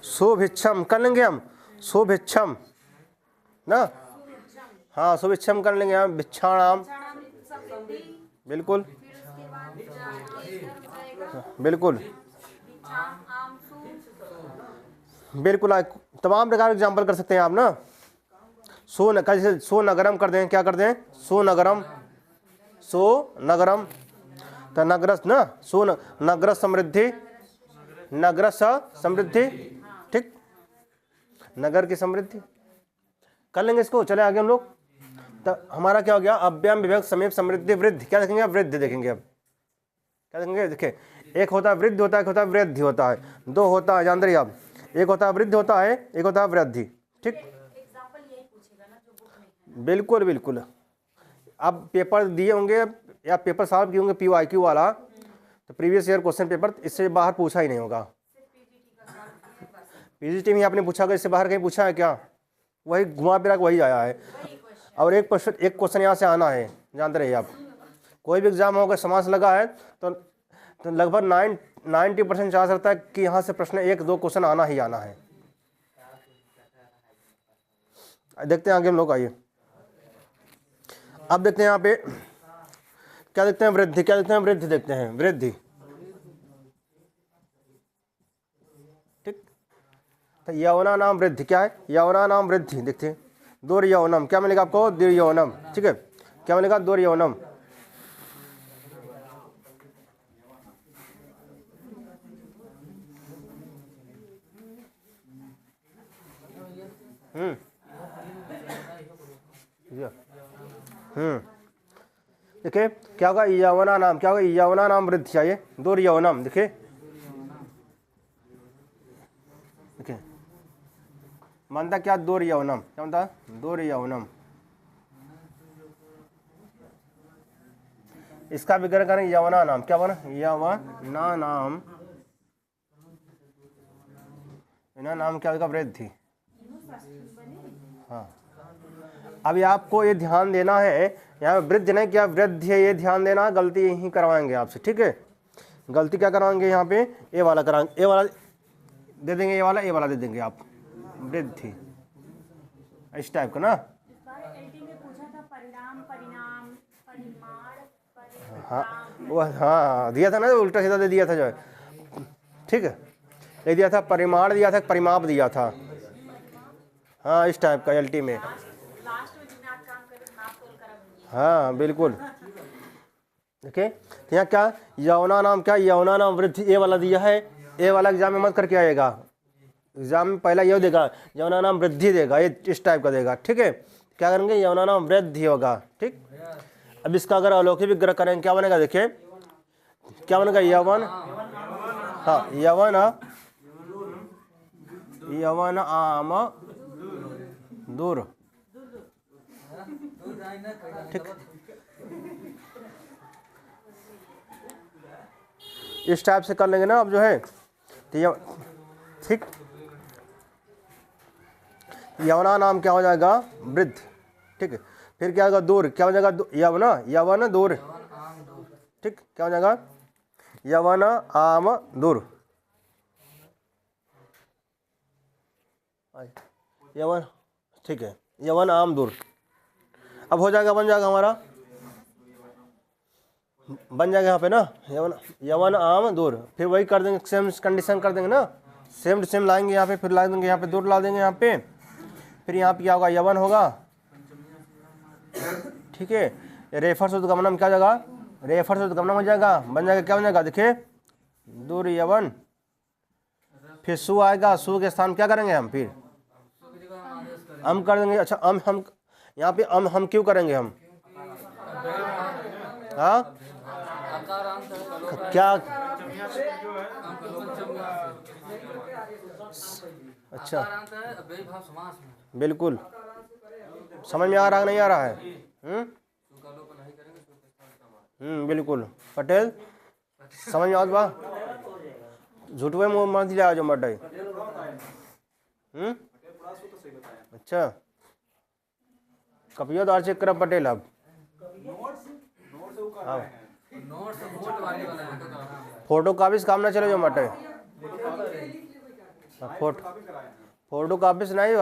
शुभेच्छम कर लेंगे हम, शुभेच्छम ना, हाँ शुभेच्छम कर लेंगे हम, भिक्षाणाम बिल्कुल बिल्कुल बिल्कुल तमाम प्रकार के एग्जाम्पल कर सकते हैं आप ना। सो न कैसे सो नगरम कर दें, क्या कर दें, सो नगरम, सो नगरम, तो नगरस ना, सो नगरस समृद्धि, नगरस समृद्धि, ठीक, नगर की समृद्धि कर लेंगे इसको। चले आगे हम लोग। तो हमारा क्या हो गया, अव्ययम विभक्त समीप समृद्धि वृद्धि, क्या देखेंगे अब, वृद्धि देखेंगे। अब क्या देखेंगे, देखिए एक होता है वृद्धि होता है, एक होता है वृद्धि होता है, दो होता है, जान रही आप, एक होता है वृद्धि होता है, एक होता है वृद्धि, ठीक। एग्जाम्पल यही पूछेगा ना जो बुक में है। बिल्कुल बिल्कुल। अब पेपर दिए होंगे या पेपर सॉल्व किए होंगे PYQ वाला, तो प्रीवियस ईयर क्वेश्चन पेपर इससे बाहर पूछा ही नहीं होगा। PGT में आपने पूछा, इससे बाहर कहीं पूछा है क्या, वही घुमा फिरा के वही आया है। और एक क्वेश्चन यहाँ से आना है, जानते रहिए आप। कोई भी एग्जाम होगा समास लगा है तो लगभग 90% चांस रहता है कि यहाँ से प्रश्न 1-2 क्वेश्चन आना ही आना है। देखते हैं आगे हम लोग, आइए अब देखते हैं यहाँ पे क्या देखते हैं, वृद्धि, क्या देखते हैं, वृद्धि देखते हैं, वृद्धि, ठीक। तो यौना नाम वृद्धि क्या है, यौना नाम वृद्धि देखते हैं, दुर्यौनम, क्या मिलेगा आपको, दुर्यौनम, ठीक है, क्या मिलेगा, दुर्यौनम, देखिए क्या होगा, यौना नाम, क्या होगा, यौना नाम वृद्धि चाहिए, दुर्यौनम, देखिए देखिए मानता क्या, दुर्यौनम, क्या मानता, दुर्यौनम, इसका विग्रह करें यवना नाम, क्या बना, यवना नाम, इना नाम क्या होगा, वृद्धि। हाँ अभी आपको ये ध्यान देना है, यहाँ वृद्धि नहीं क्या वृद्धि है, ये ध्यान देना, गलती यही करवाएंगे आपसे, ठीक है। गलती क्या कराएंगे यहाँ पे, ए वाला कराएंगे, ए वाला दे देंगे, ए वाला दे देंगे आप, वृद्धि इस टाइप का ना। हाँ वो हाँ दिया था ना, उल्टा सीधा दे दिया था जो है, ठीक है, ये दिया था परिमाण, दिया था परिमाप दिया था, हाँ इस टाइप का LT में, हाँ बिल्कुल। देखिए तो यहाँ क्या, यौना नाम, क्या यौना नाम वृद्धि, ए वाला दिया है, ए वाला एग्जाम में मत करके आएगा, एग्जाम में पहला ये देगा यौना नाम वृद्धि देगा, ये इस टाइप का देगा, ठीक है। क्या करेंगे, यौना नाम वृद्धि होगा, ठीक। अब इसका अगर अलौकिक विग्रह करेंगे क्या बनेगा, देखिए क्या बनेगा, यवन, हाँ यवन, यवन आम दूर, ठीक, इस टाइप से कर लेंगे ना अब जो है, तो ठीक, यवना नाम क्या हो जाएगा, वृद्ध, ठीक है। फिर क्या होगा, दूर, क्या हो जाएगा, यवना, यवन दूर, ठीक, क्या हो जाएगा, यवन आम दूर, यवन, ठीक है, यवन आम दूर। अब हो जाएगा, बन जाएगा हमारा, बन जाएगा यहाँ पे ना, यवन आम दूर, फिर वही कर देंगे, सेम कंडीशन कर देंगे ना, सेम टू सेम लाएंगे यहाँ पे, फिर ला देंगे यहाँ पे, दूर ला देंगे यहाँ पे, फिर यहाँ पे क्या होगा, यवन होगा, ठीक है। रेफर उद्गमनम क्या जाएगा, रेफर उद्गमनम हो जाएगा, बन जाएगा, क्या बन जाएगा, देखिए दूर यवन, फिर सु आएगा, सु के स्थान क्या करेंगे हम, फिर हम कर देंगे, अच्छा हम यहाँ पे हम क्यों करेंगे हम, हाँ क्या, अच्छा बिल्कुल, समझ में आ रहा नहीं आ रहा है, बिल्कुल पटेल समझ में आ बा, झूठवे मुँह मत दिला जो मटाई, अच्छा कपियो दार चेक करा पटेल, अब हाँ फोटो कापी से काम ना चले जो मटे, फोटो कापी से नहीं,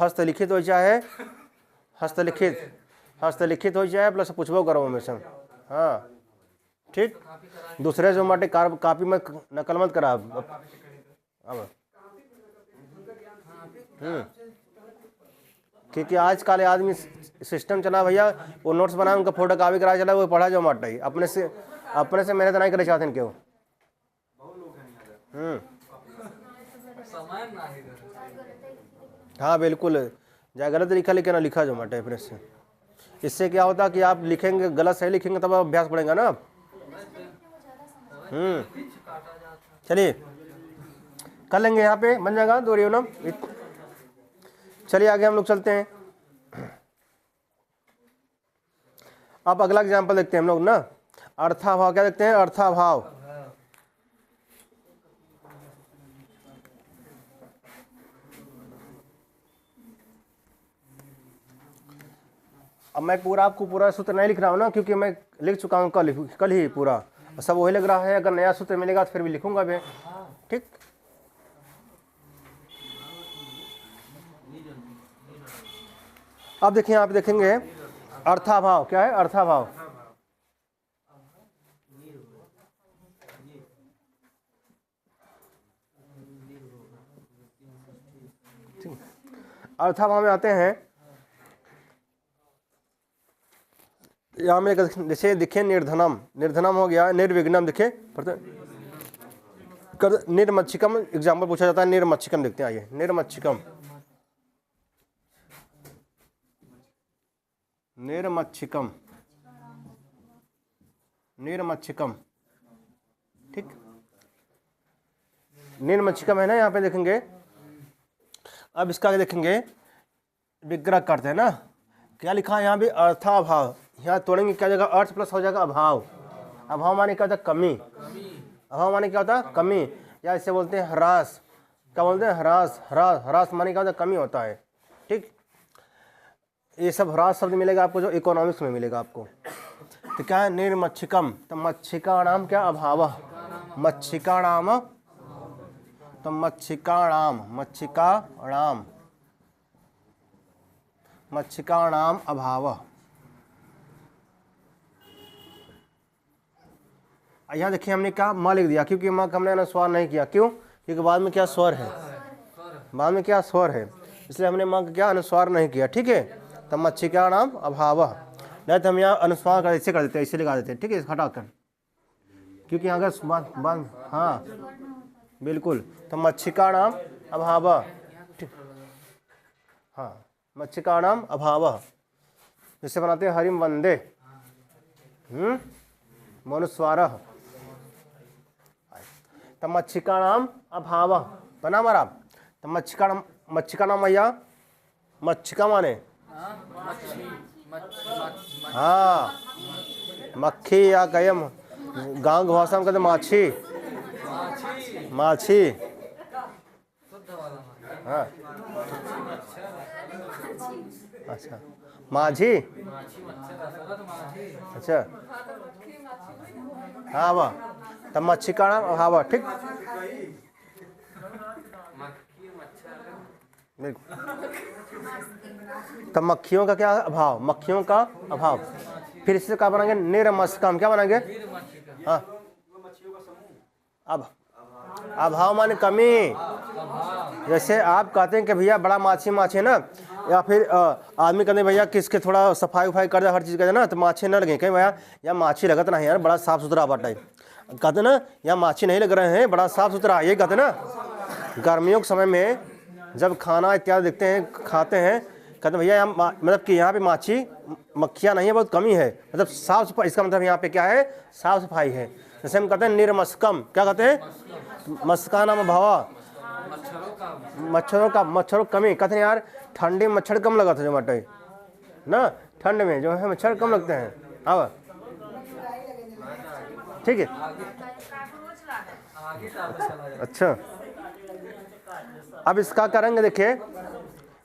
हस्तलिखित हो चाहे, हस्तलिखित हो चाहे, प्लस पूछबो करो हमेशा, हाँ ठीक, दूसरे जो मटे कापी में नकल मत करा, अब क्योंकि आजकल आदमी सिस्टम चला भैया, वो नोट्स बनाए उनका फोटो कॉपी करा चला, वो पढ़ा जो मट अपने से मेहनत नहीं करे चाहते क्यों। हाँ बिल्कुल, चाहे गलत लिखा लिखे ना लिखा जो मट अपने से। इससे क्या होता है कि आप लिखेंगे गलत सही लिखेंगे तब अभ्यास पड़ेगा ना आप। चलिए कर लेंगे, यहाँ पे बन जाएगा दो रियोनम। चलिए आगे हम लोग चलते हैं। अब अगला एग्जाम्पल देखते हैं हम लोग ना, अर्थाभाव। क्या देखते हैं? अर्थाभाव। अब मैं पूरा आपको पूरा सूत्र नहीं लिख रहा हूँ ना, क्योंकि मैं लिख चुका हूँ कल ही पूरा, सब वही लग रहा है। अगर नया सूत्र मिलेगा तो फिर भी लिखूंगा मैं, ठीक। अब देखिए, आप देखेंगे अर्थाभाव। क्या है अर्थाभाव? अर्थाभाव में आते हैं, यहाँ में जैसे दिखे निर्धनम, निर्धनम हो गया, निर्विघ्नम दिखे, निर्मच्छिकम एग्जाम्पल पूछा जाता है। निर्मच्छिकम देखते हैं, आइए निर्मच्छिकम। निर्मच्छिकम, निर्मच्छिकम, ठीक। निर्मच्छिकम है ना, यहाँ पे देखेंगे। अब इसका देखेंगे, विग्रह करते हैं ना, क्या लिखा है यहाँ पे? अर्थाभाव। यहाँ तोड़ेंगे, क्या जगह अर्थ प्लस हो जाएगा अभाव। अभाव माने क्या होता है? कमी। अभाव माने क्या होता है? कमी, या इसे बोलते हैं ह्रास। क्या बोलते हैं? ह्रास। ह्रास माने क्या होता है? कमी होता है, ठीक। ये सब ह्रास शब्द मिलेगा आपको जो इकोनॉमिक्स में मिलेगा आपको। तो क्या है? निर्मच्छिकम। तो मच्छिकाणाम क्या? अभाव। मच्छिकाणाम, तो मच्छिकाणाम, मच्छिकाणाम, मच्छिकाणाम अभाव। यहाँ देखिए हमने क्या म लिख दिया, क्योंकि म का हमने अनुस्वार नहीं किया। क्यों? क्योंकि बाद में क्या स्वर है, बाद में क्या स्वर है, इसलिए हमने म का क्या अनुस्वार नहीं किया, ठीक है। तब मच्छिकाणाम अभाव। नहीं तो हम यहाँ अनुस्वार कर ऐसे कर देते, ऐसे लगा देते, ठीक है, हटा कर, क्योंकि यहाँ का बंद। हाँ बिल्कुल, तो मच्छिकाणाम अभाव, ठीक। हाँ, मच्छिकाणाम अभाव, जिससे बनाते हैं हरिम वंदे, मनुस्वार। तो मच्छिकाणाम अभाव बना हमारा। तो मच्छिकाणाम, मच्छिकाणाम भैया, मच्छिका माने हाँ मक्खी, या कयम गांव की भाषा में कहते माछी, माछी। हाँ अच्छा, माझी, अच्छा हाँ वाह। तब मच्छिकाणाम अभाव, ठीक। तब मक्खियों का क्या अभाव? मक्खियों का अभाव। फिर इससे क्या बनाएंगे? निर्मस्कम। क्या बनाएंगे? हाँ, अब अभाव माने कमी। जैसे आप कहते हैं कि भैया बड़ा माछी माछी ना, या फिर आदमी कहते हैं भैया किसके थोड़ा सफाई उफाई कर दे, हर चीज़ कर दे ना, तो माछी न लगे। कहीं भैया या माछी लगत नहीं यार, बड़ा साफ सुथरा बाटा है, कहते ना या माछी नहीं लग रहे हैं, बड़ा साफ सुथरा, ये कहते ना। गर्मियों के समय में जब खाना इत्यादि देखते हैं, खाते हैं, कहते भैया मतलब कि यहाँ पे माछी मक्खियाँ नहीं है, बहुत कमी है, मतलब साफ सफाई। इसका मतलब यहाँ पे क्या है? साफ सफाई है। जैसे हम कहते हैं निर्मस्कम, क्या कहते हैं? मस्का नाम भावा, मच्छरों कमी। कहते हैं यार ठंडी में मच्छर कम लगा था जो मटे ना, ठंड में जो है मच्छर कम लगते हैं। अब ठीक है, अच्छा। अब इसका करेंगे, देखिए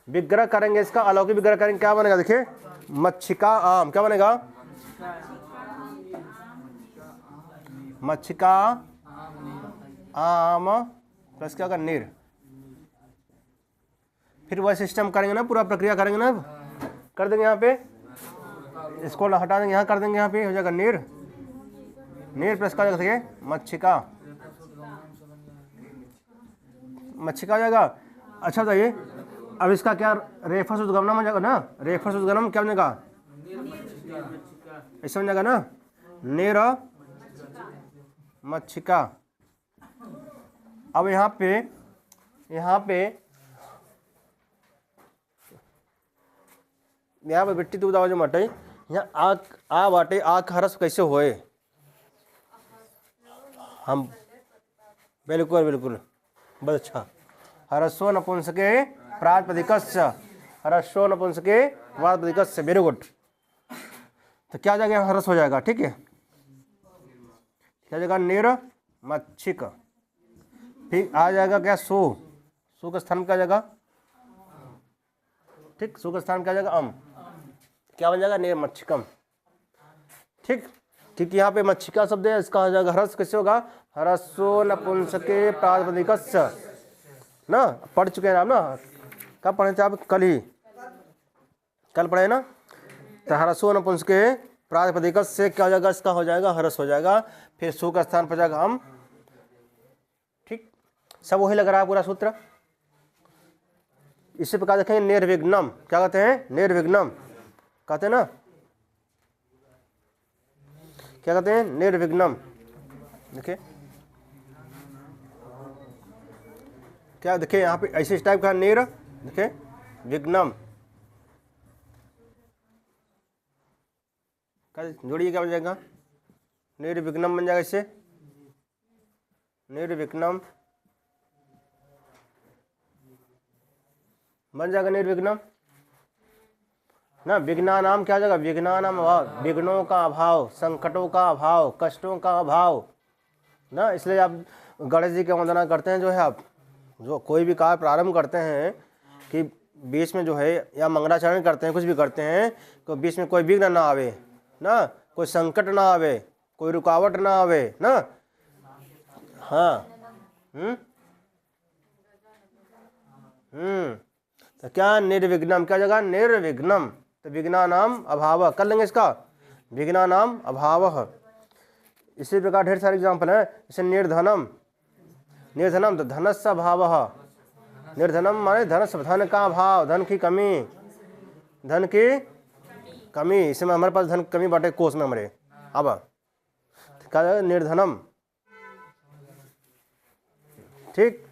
विग्रह करेंगे, इसका अलौकिक विग्रह करेंगे, क्या बनेगा? देखिए मच्छिका आम, क्या बनेगा? मच्छिका आम प्लस क्या का निर। फिर वह सिस्टम करेंगे ना, पूरा प्रक्रिया करेंगे ना, कर देंगे यहाँ पे, इसको हटा देंगे, यहाँ कर देंगे, यहाँ पे हो जाएगा निर। निर प्लस का देखिए मच्छिका, मच्छिका हो जाएगा। अच्छा बताइए, अब इसका क्या रेफस उद्गमनम हो जाएगा ना, रेफस उद्गमनम क्या बनेगा, ऐसा बन जाएगा ना, नेर मच्छिका। अब यहाँ पे बेटी तू बताओ जो मटे यहाँ आ बाटे आ का हरस कैसे होए, हम बिल्कुल बिल्कुल बहुत अच्छा। हरस्व नपुंसके प्रातिपदिकस्य, हरस्व नपुंसके प्रातिपदिकस्य, वेरी गुड। तो क्या जाएगा, हरस हो जाएगा, ठीक है। क्या जाएगा, निर मच्छिक। फिर आ जाएगा क्या, सु का स्थान क्या जाएगा, ठीक, सु का स्थान क्या जाएगा, क्या बन जाएगा, निर मच्छिकम, ठीक। क्योंकि यहाँ पे मच्छिका शब्द है, इसका हो जाएगा हरस, कैसे होगा, हरस्व नपुंसके प्रातिपदिकस्य ना, पढ़ चुके हैं आप ना, कब पढ़े थे आप, कल पढ़े ना। तो हरस्व नपुंसके प्रातिपदिकस्य क्या हो जाएगा, इसका हो जाएगा हरस हो जाएगा, फिर सु का स्थान पर जाएगा हम, ठीक। सब वही लग रहा है पूरा सूत्र। इसी प्रकार देखेंगे निर्विघ्नम, क्या कहते हैं, निर्विघ्नम कहते हैं ना, क्या कहते हैं, निर्विघ्नम। देखिए क्या, देखिए यहाँ पे ऐसे टाइप का निर, देखिए विघ्नम, क्या जोड़िए, क्या बन जाएगा, निर्विघ्नम बन जाएगा, इससे निर्विघ्नम बन जाएगा, निर्विघ्नम ना। विघ्ना नाम क्या जाएगा, विघ्ना नाम अभाव, विघ्नों का अभाव, संकटों का अभाव, कष्टों का अभाव ना। इसलिए आप गणेश जी की वंदना करते हैं, जो है आप जो कोई भी कार्य प्रारंभ करते हैं कि बीच में जो है, या मंगलाचरण करते हैं, कुछ भी करते हैं तो बीच में कोई विघ्न ना आवे ना, कोई संकट ना आवे, कोई रुकावट ना आवे ना। हाँ, तो क्या, निर्विघ्नम क्या जगह, निर्विघ्नम। तो विघ्ना नाम अभाव कर लेंगे इसका, विघ्ना नाम अभाव। इसी प्रकार ढेर सारे एग्जाम्पल हैं, जैसे निर्धनम, निर्धनम तो धनस्य अभाव, निर्धनम माने धन का अभाव, धन की कमी, धन की कमी। इसमें हमारे पास धन कमी बाटे कोष में हमारे, अब क्या निर्धनम, ठीक।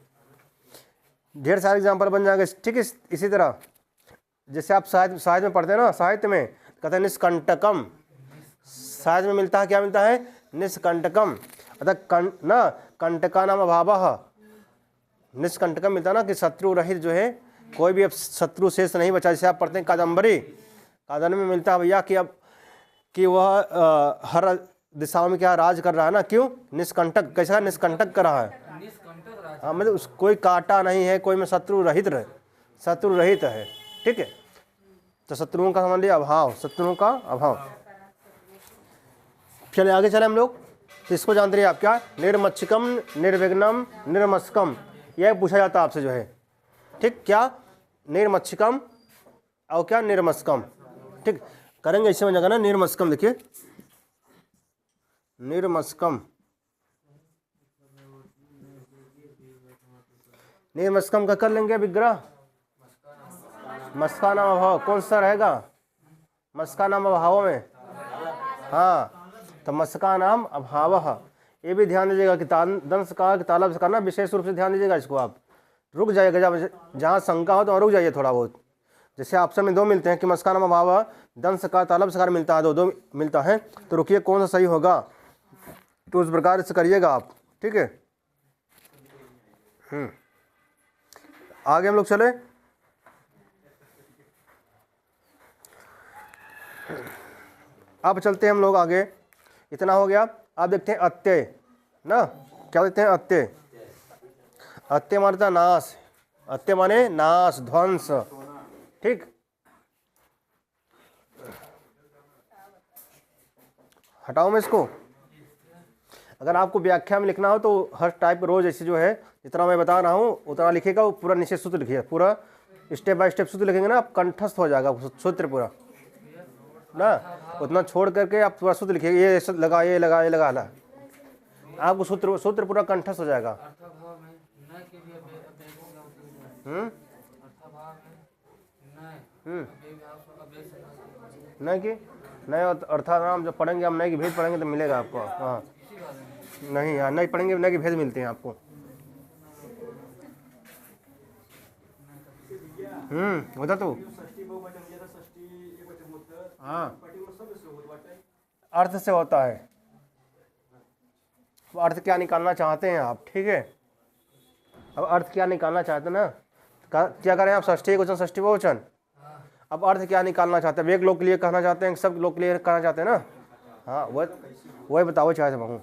ढेर सारे एग्जाम्पल बन जाएंगे, ठीक। इसी तरह जैसे आप साहित्य में पढ़ते हैं ना, साहित्य में कहते हैं निष्कंटकम, साहित्य में मिलता है, क्या मिलता है, निष्कंटकम, अतः ना कंटका नाम अभाव, निष्कंटकम मिलता है ना, कि शत्रु रहित जो है, कोई भी अब शत्रु शेष नहीं बचा। जैसे आप पढ़ते हैं कादम्बरी, कादम्बरी में मिलता है भैया कि अब कि वह हर दिशाओं में क्या राज कर रहा है ना, क्यों, निष्कंटक, कैसा निष्कंटक कर रहा है, हाँ, मतलब कोई काटा नहीं है, कोई में शत्रु रहित है, ठीक है। तो शत्रुओं का समझ लिया अभाव, शत्रुओं का अभाव। चले आगे चले हम लोग, तो इसको जानते रहिए आप, क्या, निर्मच्छिकम, निर्विघ्नम, निर्मस्कम, यह पूछा जाता है आपसे जो है, ठीक। क्या, निर्मच्छिकम और क्या, निर्मस्कम, ठीक। करेंगे इससे बन जाएगा ना, निर्मस्कम। देखिए निर्मस्कम, निर्मस्कम का कर लेंगे विग्रह, मस्का नाम अभाव, कौन सा रहेगा, मस्का नाम अभाव में, हाँ, तो मस्का नाम अभाव। ये भी ध्यान दीजिएगा कि दंश का तालब का ना विशेष रूप से ध्यान दीजिएगा, इसको आप रुक जाइएगा, जब जहाँ शंका हो तो रुक जाइए थोड़ा बहुत। जैसे ऑप्शन में दो मिलते हैं कि मस्का नाम अभाव, दंश का तालब सकार मिलता है, दो मिलता है, तो रुकिए कौन सा सही होगा, तो उस प्रकार से करिएगा आप, ठीक है। आगे हम लोग चले, अब चलते हैं हम लोग आगे। इतना हो गया। अब देखते हैं अत्यय ना, क्या देखते हैं, अत्यय, अत्यय माने नाश, अत्यय माने नाश, ध्वंस, ठीक। हटाओ मैं इसको। अगर आपको व्याख्या में लिखना हो तो हर टाइप रोज ऐसे जो है, जितना मैं बता रहा हूँ उतना लिखिएगा, वो पूरा निश्चित सूत्र लिखिए, पूरा स्टेप बाय स्टेप सूत्र लिखेंगे ना, आप कंठस्थ हो जाएगा सूत्र पूरा ना। उतना छोड़ करके आप पूरा सूत्र लिखिए, ये लगा, ये लगा, ये लगा ला, आपको सूत्र पूरा कंठस्थ हो जाएगा। नहीं कि नहीं, अर्थानाम जब पढ़ेंगे हम नहीं कि भेद पढ़ेंगे तो मिलेगा आपको। हाँ नहीं, हाँ नहीं पढ़ेंगे नहीं कि भेद मिलते हैं आपको। होता तो हाँ अर्थ से होता है। अर्थ क्या निकालना चाहते हैं आप, ठीक है। अब अर्थ क्या निकालना चाहते हैं ना, क्या करें आप, षष्ठी एकवचन षष्ठी बहुवचन। अब अर्थ क्या निकालना चाहते हैं, एक लोग के लिए कहना चाहते हैं, सब लोग के लिए कहना चाहते हैं ना। हाँ वही बताओ चाहे बहु,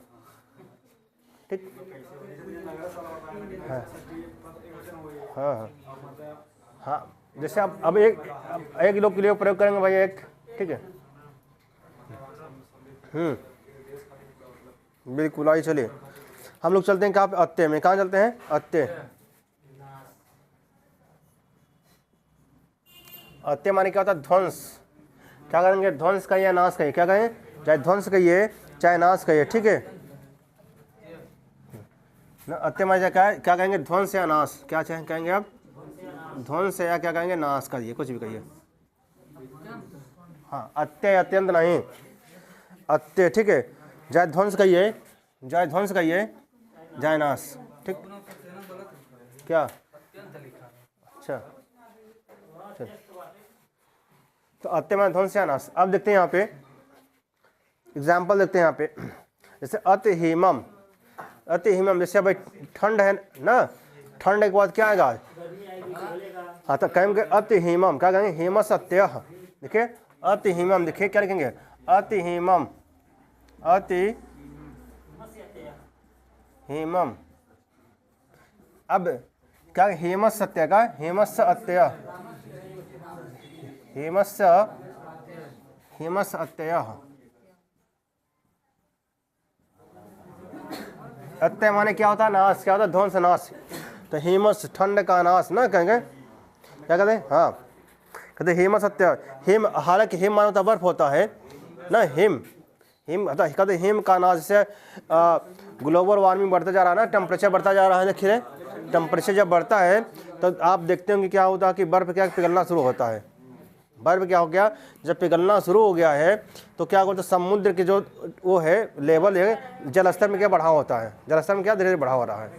ठीक। हाँ हाँ हाँ जैसे आप अब एक लोग के लिए प्रयोग करेंगे भाई, एक, ठीक है। बिल्कुल, आइए चलिए हम लोग चलते हैं कहाँ पे, अत्ते में। कहाँ चलते हैं, अत्ते। अत्ते माने क्या होता है, ध्वंस। क्या करेंगे, ध्वंस कहिए या नाश कहिए, क्या कहें, चाहे ध्वंस कहिए चाहे नाश कहिए, ठीक है ना। अत्ते माने क्या कहेंगे, ध्वंस या नाश। क्या चाहे कहेंगे आप, ध्वंस या क्या कहेंगे, नाश करिए, कुछ भी कहिए। हाँ अत्य अत्यंत नहीं, अत्य, ठीक है। चाहे ध्वंस कहिए, चाहे ध्वंस कहिए, चाहे नाश, ठीक। क्या, अच्छा चल। तो अत्य में ध्वंस या नाश। अब देखते हैं यहाँ पे एग्जाम्पल, देखते हैं यहाँ पे। जैसे अति हिमम, अति हिमम, जैसे भाई ठंड है ना, ठंड के बाद क्या आएगा, हाँ तो कहेंगे अति हिमम। क्या कहेंगे, हिमस अत्य, देखिए अति हिमम, देखिए क्या लिखेंगे, अति हिमम, अति हिमम। अब क्या, हेमस सत्य का, हेमस अत्यय, हेमस हेमस अत्यय। अत्यय माने क्या होता है, नाश। क्या होता है, ध्वंस, नाश। तो हेमस ठंड का नाश ना कहेंगे, क्या कहते हैं, हाँ कहते हेमस अत्यय। हिम, हालांकि हिम माने तो बर्फ होता है ना, हिम कहते हिम का नाश से ग्लोबल वार्मिंग बढ़ता जा रहा है ना, टेम्परेचर बढ़ता जा रहा है। देखिए टेम्परेचर जब बढ़ता है तो आप देखते होंगे क्या होता है कि बर्फ क्या पिघलना शुरू होता है। बर्फ क्या हो गया, जब पिघलना शुरू हो गया है तो क्या होता है, समुद्र के जो वो है लेवल है, जल स्तर में क्या बढ़ाव होता है, जल स्तर में क्या धीरे धीरे बढ़ाव हो रहा है,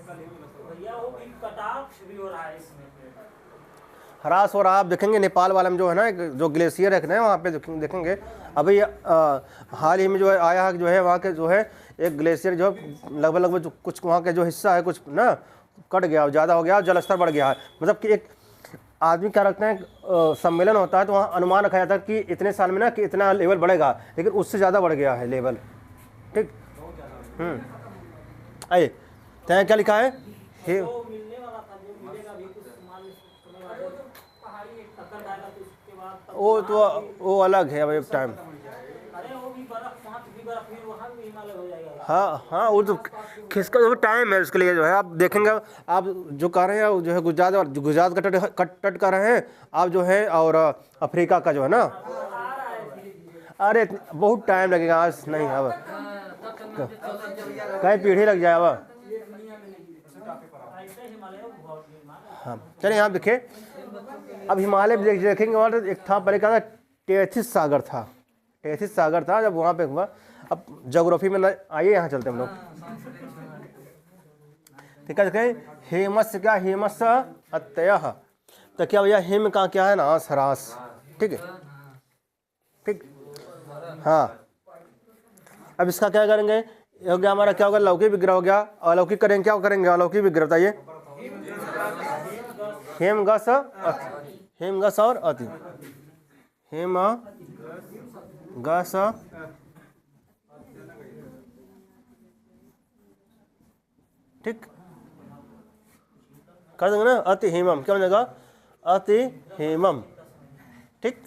ह्रास हो रहा है। आप देखेंगे नेपाल वाले में जो है ना, जो ग्लेशियर है वहाँ पे देखेंगे अभी हाल ही में जो है आया है, जो है वहाँ के जो है एक ग्लेशियर जो लगभग कुछ वहाँ के जो हिस्सा है कुछ ना कट गया, ज़्यादा हो गया, जल स्तर बढ़ गया है। मतलब कि एक आदमी क्या रखते हैं, सम्मेलन होता है तो वहाँ अनुमान रखा जाता है कि इतने साल में ना कि इतना लेवल बढ़ेगा, लेकिन उससे ज़्यादा बढ़ गया है लेवल, ठीक। आइए तो क्या लिखा है, वो अलग है अब टाइम। हाँ वो तो खिसका जो टाइम है उसके लिए जो है, आप देखेंगे आप जो कर रहे हैं जो है गुजरात का तट कर रहे हैं आप जो है, और अफ्रीका का जो है ना, अरे बहुत टाइम लगेगा, आज नहीं, अब कई पीढ़ी लग जाए अब। हाँ चलिए यहाँ देखिए, अब हिमालय देखेंगे वहाँ एक था पहले, क्या था, टेथिस सागर था, टेथिस सागर था जब वहाँ पे हुआ। अब ज्योग्राफी में आइए यहाँ चलते हम लोग, ठीक है। देखें हेमस क्या, हेमस अत्यय, तो क्या भैया हिम का क्या है, नाश, ह्रास, ठीक है, ठीक। हाँ अब इसका क्या करेंगे, हो गया हमारा, क्या होगा, लौकिक विग्रह हो गया। अलौकिक करेंगे, क्या करेंगे, अलौकिक विग्रह, बताइए। हेम गस, हेम गस और अति, हेम गस ठीक कर देंगे ना, अति हेमम, क्या बनेगा, अति हेमम, ठीक।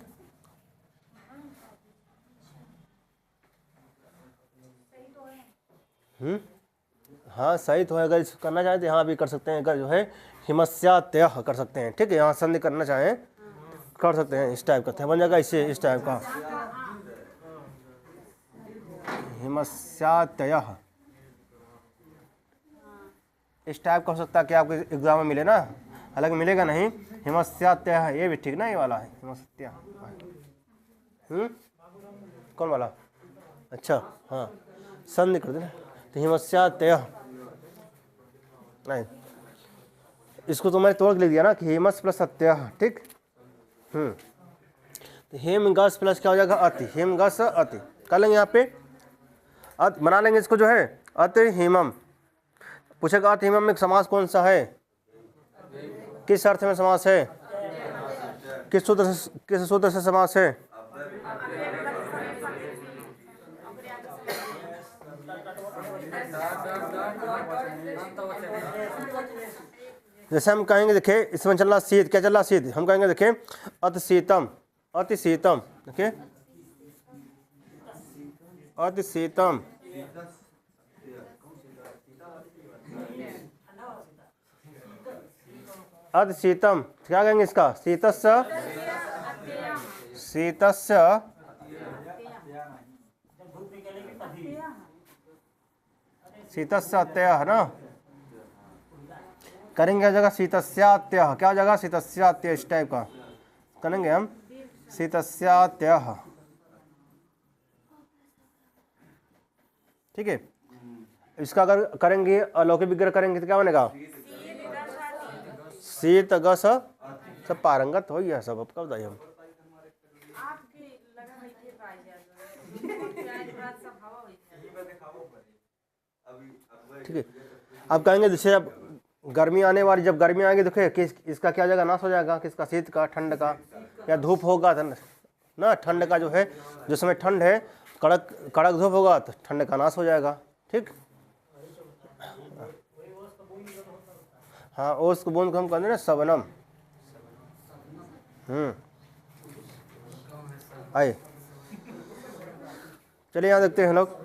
हाँ सही तो है, अगर इसको करना चाहें तो यहाँ भी कर सकते हैं, अगर जो है हिमस्यात्य कर सकते हैं, ठीक है। यहाँ संधि करना चाहें कर सकते हैं, इस टाइप का बन जाएगा, इससे इस टाइप का हिमस्यात्य, इस टाइप का हो सकता है कि आपके एग्जाम में मिले ना, अलग मिलेगा नहीं। हिमस्यात्यः, ये भी ठीक ना, ये वाला है हिमस्या। कौन वाला? अच्छा हाँ, संधि कर देना तो हिमस्यात्यः नहीं, इसको तो मैंने तोड़ के लिख दिया ना कि हेमस प्लस अत्यः, ठीक। तो हेमगस प्लस क्या हो जाएगा? अति। हेमगस अति कर लेंगे यहाँ पे, अत बना लेंगे इसको जो है अति हेमम। पूछेगा अति हेमम में समास कौन सा है, किस अर्थ में समास है, किस सूत्र से समास है? जैसे हम कहेंगे, देखे इसमें चल रहा शीत, क्या चल रहा शीत, हम कहेंगे देखे अति शीतम, अति शीतम, देखिए अति शीतम, अति शीतम, क्या कहेंगे इसका? शीतस्य, शीतस्य शीतस्य अत्ययः है ना, करेंगे क्या जगह? शीतस्यात्ययः, क्या जगह? शीतस्यात्ययः, इस टाइप का करेंगे हम, शीतस्यात्ययः, ठीक है। इसका अगर करेंगे अलौकिक विग्रह करेंगे तो क्या बनेगा? शीत गस, सब पारंगत हो गया सब। अब कब बताइए हम? ठीक है, अब कहेंगे जैसे अब गर्मी आने वाली, जब गर्मी आएगी देखिए किस इसका क्या जगह नाश हो जाएगा? किसका? शीत का, ठंड का, या धूप होगा ना, ठंड का जो है, जिस समय ठंड है कड़क कड़क धूप होगा तो ठंड का नाश हो जाएगा, ठीक। हाँ, ओस को बूंद को हम कहते हैं ना शबनम। आइए चलिए यहाँ देखते हैं लोग,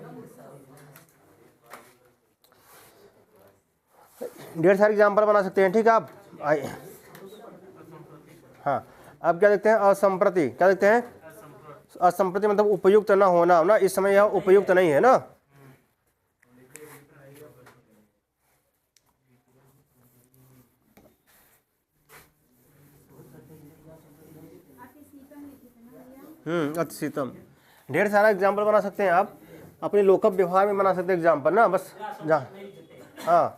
ढेर सारे एग्जाम्पल बना सकते हैं, ठीक है। आप आइए, हाँ अब क्या देखते हैं? असंप्रति, क्या देखते हैं? असंप्रति मतलब उपयुक्त न होना ना, इस समय यह उपयुक्त नहीं है ना। अति शीतम, ढेर सारा एग्जाम्पल बना सकते हैं आप, अपने लोकप व्यवहार में बना सकते हैं एग्जाम्पल ना, बस जहाँ, हाँ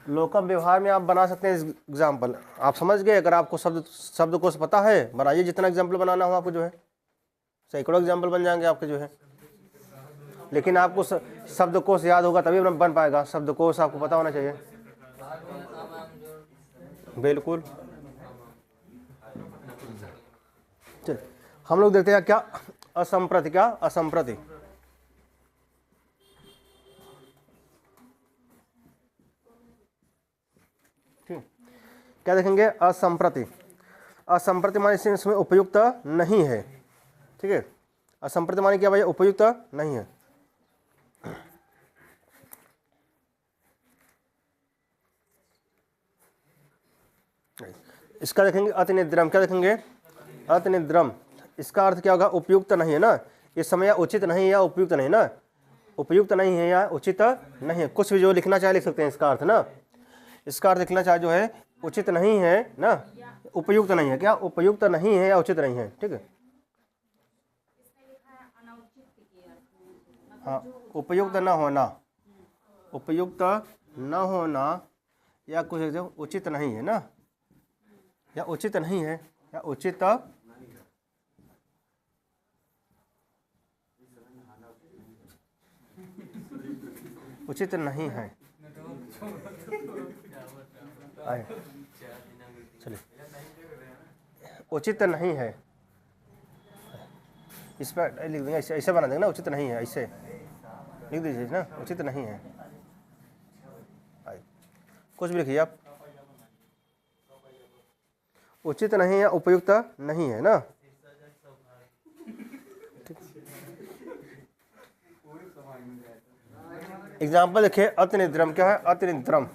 लोकप व्यवहार में आप बना सकते हैं एग्जाम्पल। आप समझ गए? अगर आपको शब्दकोश पता है बनाइए, जितना एग्जाम्पल बनाना हो आपको जो है, सैकड़ों एग्जाम्पल बन जाएंगे आपके जो है। लेकिन आपको शब्दकोश याद होगा तभी बन पाएगा, शब्दकोश आपको पता होना चाहिए। बिल्कुल। चल हम लोग देखते हैं क्या असंप्रति, क्या असंप्रति, ठीक। क्या देखेंगे? असंप्रति, असंप्रति माने इसमें उपयुक्त नहीं है, ठीक है। असंप्रति माने क्या भैया? उपयुक्त नहीं है। इसका देखेंगे अतिनिद्रम, क्या देखेंगे? अतिनिद्रम, इसका अर्थ क्या होगा? उपयुक्त नहीं है ना, इस समय या उचित नहीं या उपयुक्त नहीं ना, उपयुक्त नहीं है या उचित नहीं है, कुछ भी जो लिखना चाहे लिख सकते हैं इसका अर्थ ना। इसका अर्थ लिखना चाहे जो है उचित नहीं है ना, उपयुक्त नहीं है, क्या उपयुक्त नहीं है या उचित नहीं है, ठीक है। हाँ, उपयुक्त न होना, उपयुक्त न होना या कुछ उचित नहीं है ना, या उचित नहीं है या उचित उचित नहीं है। आए चलिए, उचित नहीं है, इस पर लिख देंगे, ऐसे बना देंगे ना, उचित नहीं है, ऐसे लिख दीजिए ना, उचित नहीं है। आए कुछ भी लिखिए आप, उचित नहीं है या उपयुक्त नहीं है ना। एग्जाम्पल देखिए, अतिनिद्रम, क्या है? अतिनिद्रम,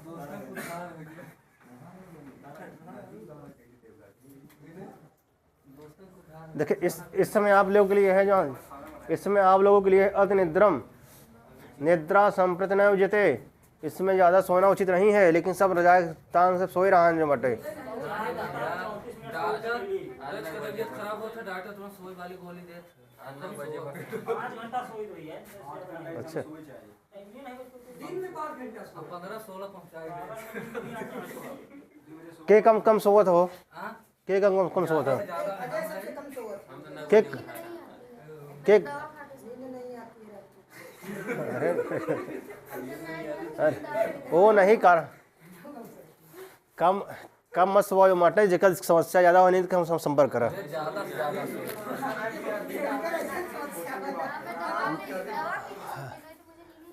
देखिए इस समय आप लोगों के लिए है जो, इस समय आप लोगों के लिए अतिनिद्रम, निद्रा संप्रति न युज्यते, इसमें ज़्यादा सोना उचित नहीं है, लेकिन सब रजाए तान से सोए रहा जो बटे। तबीयत खराब होता डॉक्टर तुरंत सोई वाली गोली देते 5 घंटा सोई रही है। अच्छा, दिन में 5 घंटा 15-16 पहुंचाएगी। के कम सोवत हो, के कम सोवत हो, के अरे वो नहीं कर कम मत सोओ माटे, जेकर समस्या ज़्यादा होनी तो कम संपर्क करा।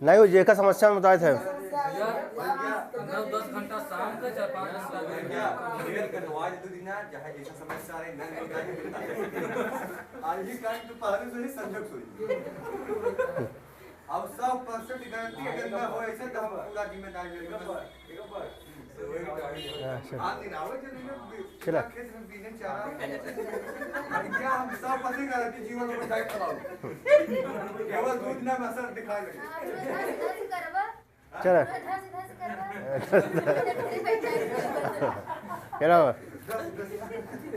नहीं वो जेकर समस्या में बताए थे। 9-10 घंटा शाम का 4-5 अब 100% गारंटी अगर ना हो ऐसे तो हम पूरा जिम्मेदारी लेंगे। चला खेत में बीने चारा क्या हम 100% गारंटी जीवन में डाइट कराओ केवल दूध ना में असर दिखाई लगे। चला चला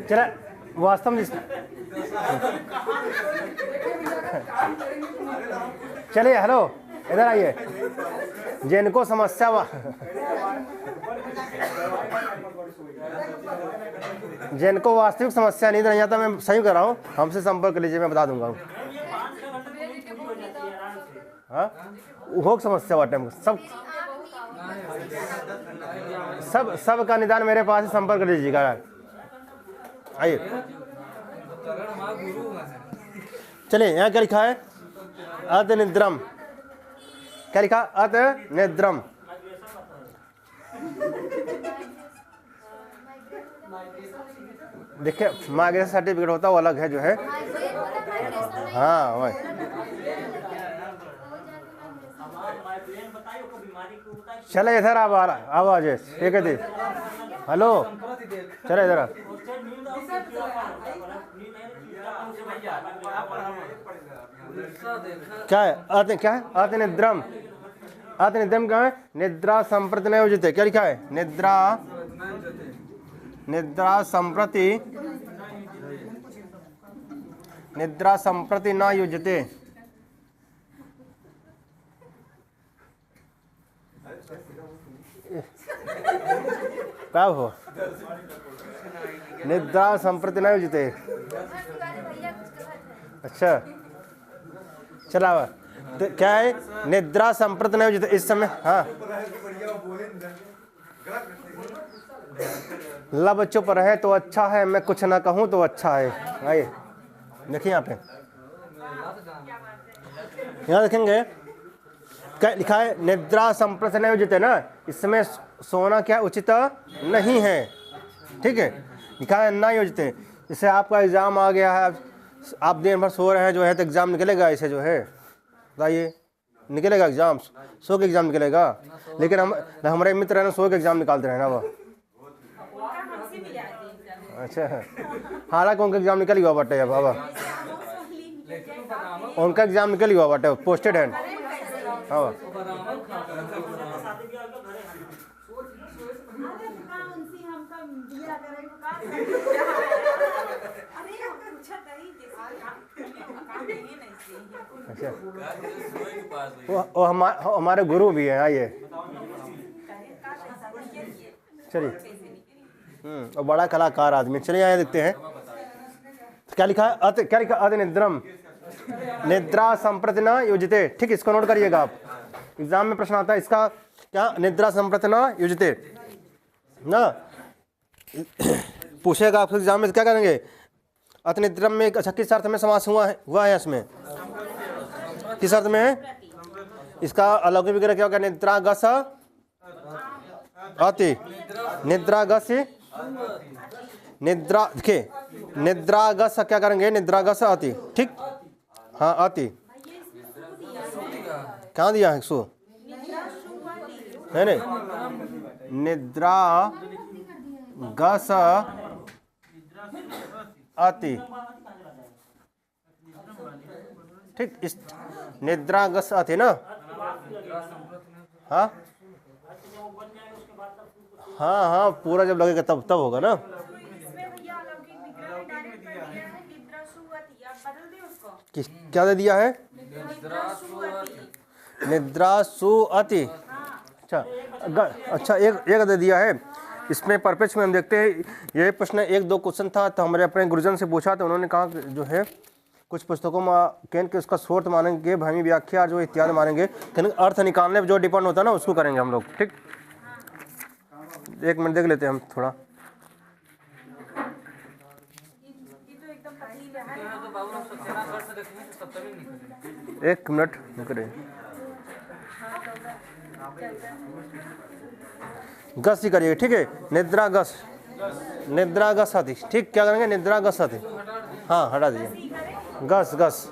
चला वास्तव में चलिए, हेलो इधर आइए। जिनको समस्या जिनको वास्तविक समस्या नहीं नहीं आता, मैं सही कर रहा हूँ, हमसे संपर्क कर लीजिए, मैं बता दूंगा। हाँ वो समस्या वाटे सब का निदान मेरे पास ही संपर्क कर लीजिएगा। आइए चलिए, यहाँ क्या लिखा है? अत निद्रम, क्या लिखा? अत निद्रम। देखिए माइग्रेशन सर्टिफिकेट होता है वो अलग है जो है। हाँ वही चले इधर अब आवाज एक है। हेलो चले इधर। क्या है? क्या है? अति निद्रम। अति निद्रम क्या है? निद्रा संप्रति न युज्यते। क्या लिखा है? निद्रा संप्रति न युज्यते। क्या हो? निद्रा संप्रति न युज्यते। अच्छा चला तो क्या है? निद्रा संप्रति न युज्यते। इस समय हाँ लब चुप रहे तो अच्छा है, मैं कुछ ना कहूँ तो अच्छा है। आइए देखिए यहाँ पे, यहाँ देखेंगे क्या लिखा है? निद्रा संप्रति न युज्यते ना, इसमें सोना क्या उचित नहीं है। ठीक है, लिखा है ना युज्यते। जैसे आपका एग्ज़ाम आ गया है, आप दिन भर सो रहे हैं जो है, तो एग्ज़ाम निकलेगा ऐसे जो है? बताइए, निकलेगा एग्ज़ाम? सो के एग्ज़ाम निकलेगा? लेकिन हमारे मित्र है ना, सो के एग्ज़ाम निकालते रहे ना वो। अच्छा हालांकि उनका एग्ज़ाम निकल हुआ बटे अब बाबा, उनका एग्ज़ाम निकल हुआ बटे, पोस्टेड है। हाँ अच्छा वो हमारे गुरु भी हैं। आइए चलिए, और बड़ा कलाकार आदमी। चलिए यहाँ देखते हैं क्या लिखा है? क्या लिखा? अति निद्रम निद्रा संप्रति न युज्यते। ठीक, इसको नोट करिएगा आप, एग्जाम में प्रश्न आता है इसका। क्या? निद्रा संप्रति न युज्यते ना पूछेगा आपके एग्जाम में, क्या करेंगे? अति निद्रम में अच्छा किस अर्थ में समास हुआ है इसमें? किस अर्थ में है? इसका अलौकिक विग्रह क्या होगा? निद्रागस अति, निद्रागस निद्रा, देखिए निद्रागस क्या करेंगे? निद्रागस अति। ठीक, हाँ अति कहाँ दिया है? सो है नहीं, निद्रा गस अति। ठीक, इस निद्रा गस अति ना। हाँ हाँ हाँ, पूरा जब लगेगा तब तब होगा ना। तो इसमें भैया अलौकिक विग्रह में डायरेक्ट कर दिया है निद्रासुअति, आप बदल दें उसको। क्या दे दिया है? निद्रासुअति। निद्रा सुअति। अच्छा अच्छा, एक दे दिया है। इसमें परपेक्ष में हम देखते हैं, ये प्रश्न 1-2 क्वेश्चन था, तो हमारे अपने गुरुजन से पूछा, तो उन्होंने कहा कि जो है कुछ पुस्तकों में कहें कि उसका स्रोत मानेंगे, भूमि व्याख्या जो इत्यादि मानेंगे, कहें अर्थ निकालने पर जो डिपेंड होता है ना उसको करेंगे हम लोग। ठीक, 1 मिनट देख लेते हैं हम थोड़ा। ये तो एकदम पतली है। यहाँ तो बाबू लोग सक्सेना सर से देखेंगे तो तब तक नहीं निकले। 1 मिनट निकले। गस ही करिए, ठीक है। निद्रा गस, निद्रा गस आदि। ठीक, क्या करेंगे? निद्रा गस आदि। हाँ, हटा दीजिए। गस गस,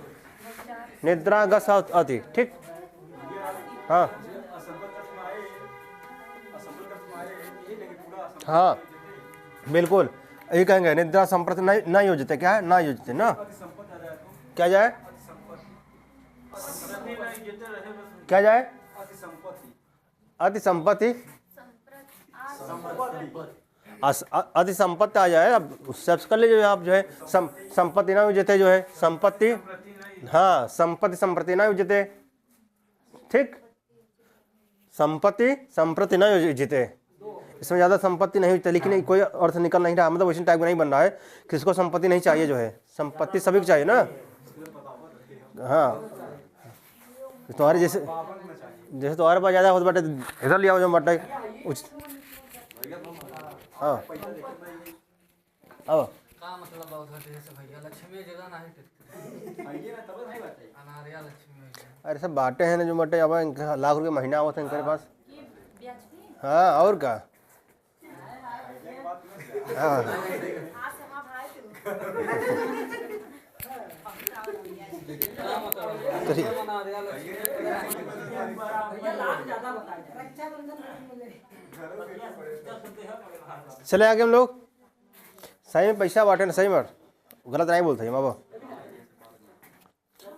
निद्रा गस आदि। ठीक, हाँ हाँ बिल्कुल, यही कहेंगे। निद्रा संप्रति न योजिते, क्या है? ना योजिते ना, क्या जाए? क्या जाए? अति संपत्ति, अति संपत्ति आ जाए। अब सर्च कर लीजिए आप, जो है संपत्ति ना युज्यते, जो है संपत्ति, हाँ संपत्ति संप्रति ना युज्यते। ठीक, संपत्ति संप्रति ना युज्यते, इसमें ज़्यादा संपत्ति नहीं होती, लेकिन कोई अर्थ निकल नहीं रहा, मतलब वैसे टाइप का नहीं बन रहा है। किसको संपत्ति नहीं चाहिए? जो है संपत्ति सभी को चाहिए ना। हाँ, तुम्हारे जैसे तुम्हारे पास ज़्यादा होता बटे इधर लिया जो बटे। हाँ, अब का मतलब बहुत होते जैसे भैया लक्ष्मी जगह नहीं टिकते। अनारिया लक्ष्मी। अरे सब बाटे हैं ना जो बटे, अब इनका लाख रुपये महीना आवत है इनके पास। ये ब्याज भी हाँ, और क्या। हाँ, आज से हाँ भाई चलिए अनारिया लक्ष्मी। चले आगे हम लोग। सही में पैसा बांटे ना, सही में गलत नहीं बोलते हम। अब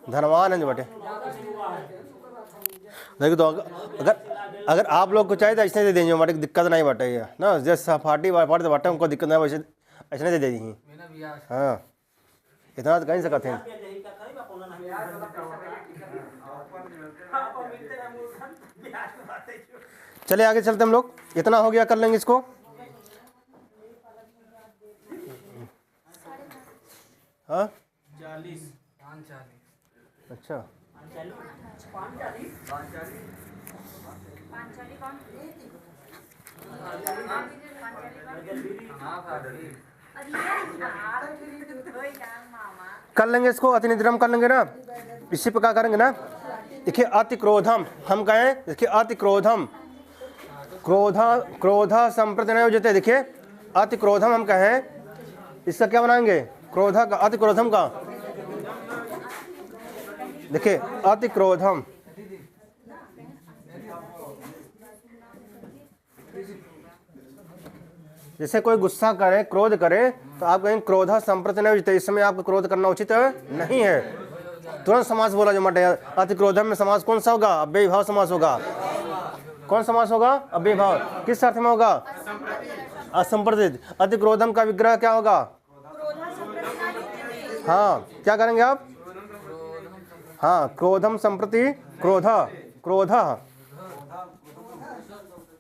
धनवान है जो बाटे। देखो तो अगर आप लोग को चाहिए तो ऐसे दे देंगे, बाटे दिक्कत नहीं बाटे ये ना। जैसे पार्टी पार्टी बाटे हमको दिक्कत नहीं, वैसे ऐसे दे देंगे। बिना ब्याज। हाँ, इतना तो कहीं सकते हैं। चले आगे चलते हम लोग। इतना हो गया, कर लेंगे इसको। हाँ 40 अच्छा, पांचाली कौन? हाँ भाभी। कर लेंगे इसको। अतिनिद्रम कर लेंगे ना, इसी प्रकार करेंगे ना। देखिए अति क्रोधम हम कहें, देखिए अति क्रोधम, क्रोधा संप्रति न योजिते। देखिए अति क्रोधम हम कहें, इसका क्या बनाएंगे? क्रोधा का, अति क्रोधम का। देखिए अति क्रोधम, जैसे कोई गुस्सा करे, क्रोध करे, तो आप कहेंगे क्रोधा संप्रति न योजिते। इस समय आपको क्रोध करना उचित नहीं है। तुरंत समास बोला जो मटे। अति क्रोधम में समास कौन सा होगा? अव्ययी भाव समास होगा। कौन समास होगा? अव्ययी भाव। किस अर्थ में होगा? असंप्रतित। अति क्रोधम का विग्रह क्या होगा? हाँ, क्या करेंगे आप? हाँ, क्रोधम संप्रति क्रोध, क्रोध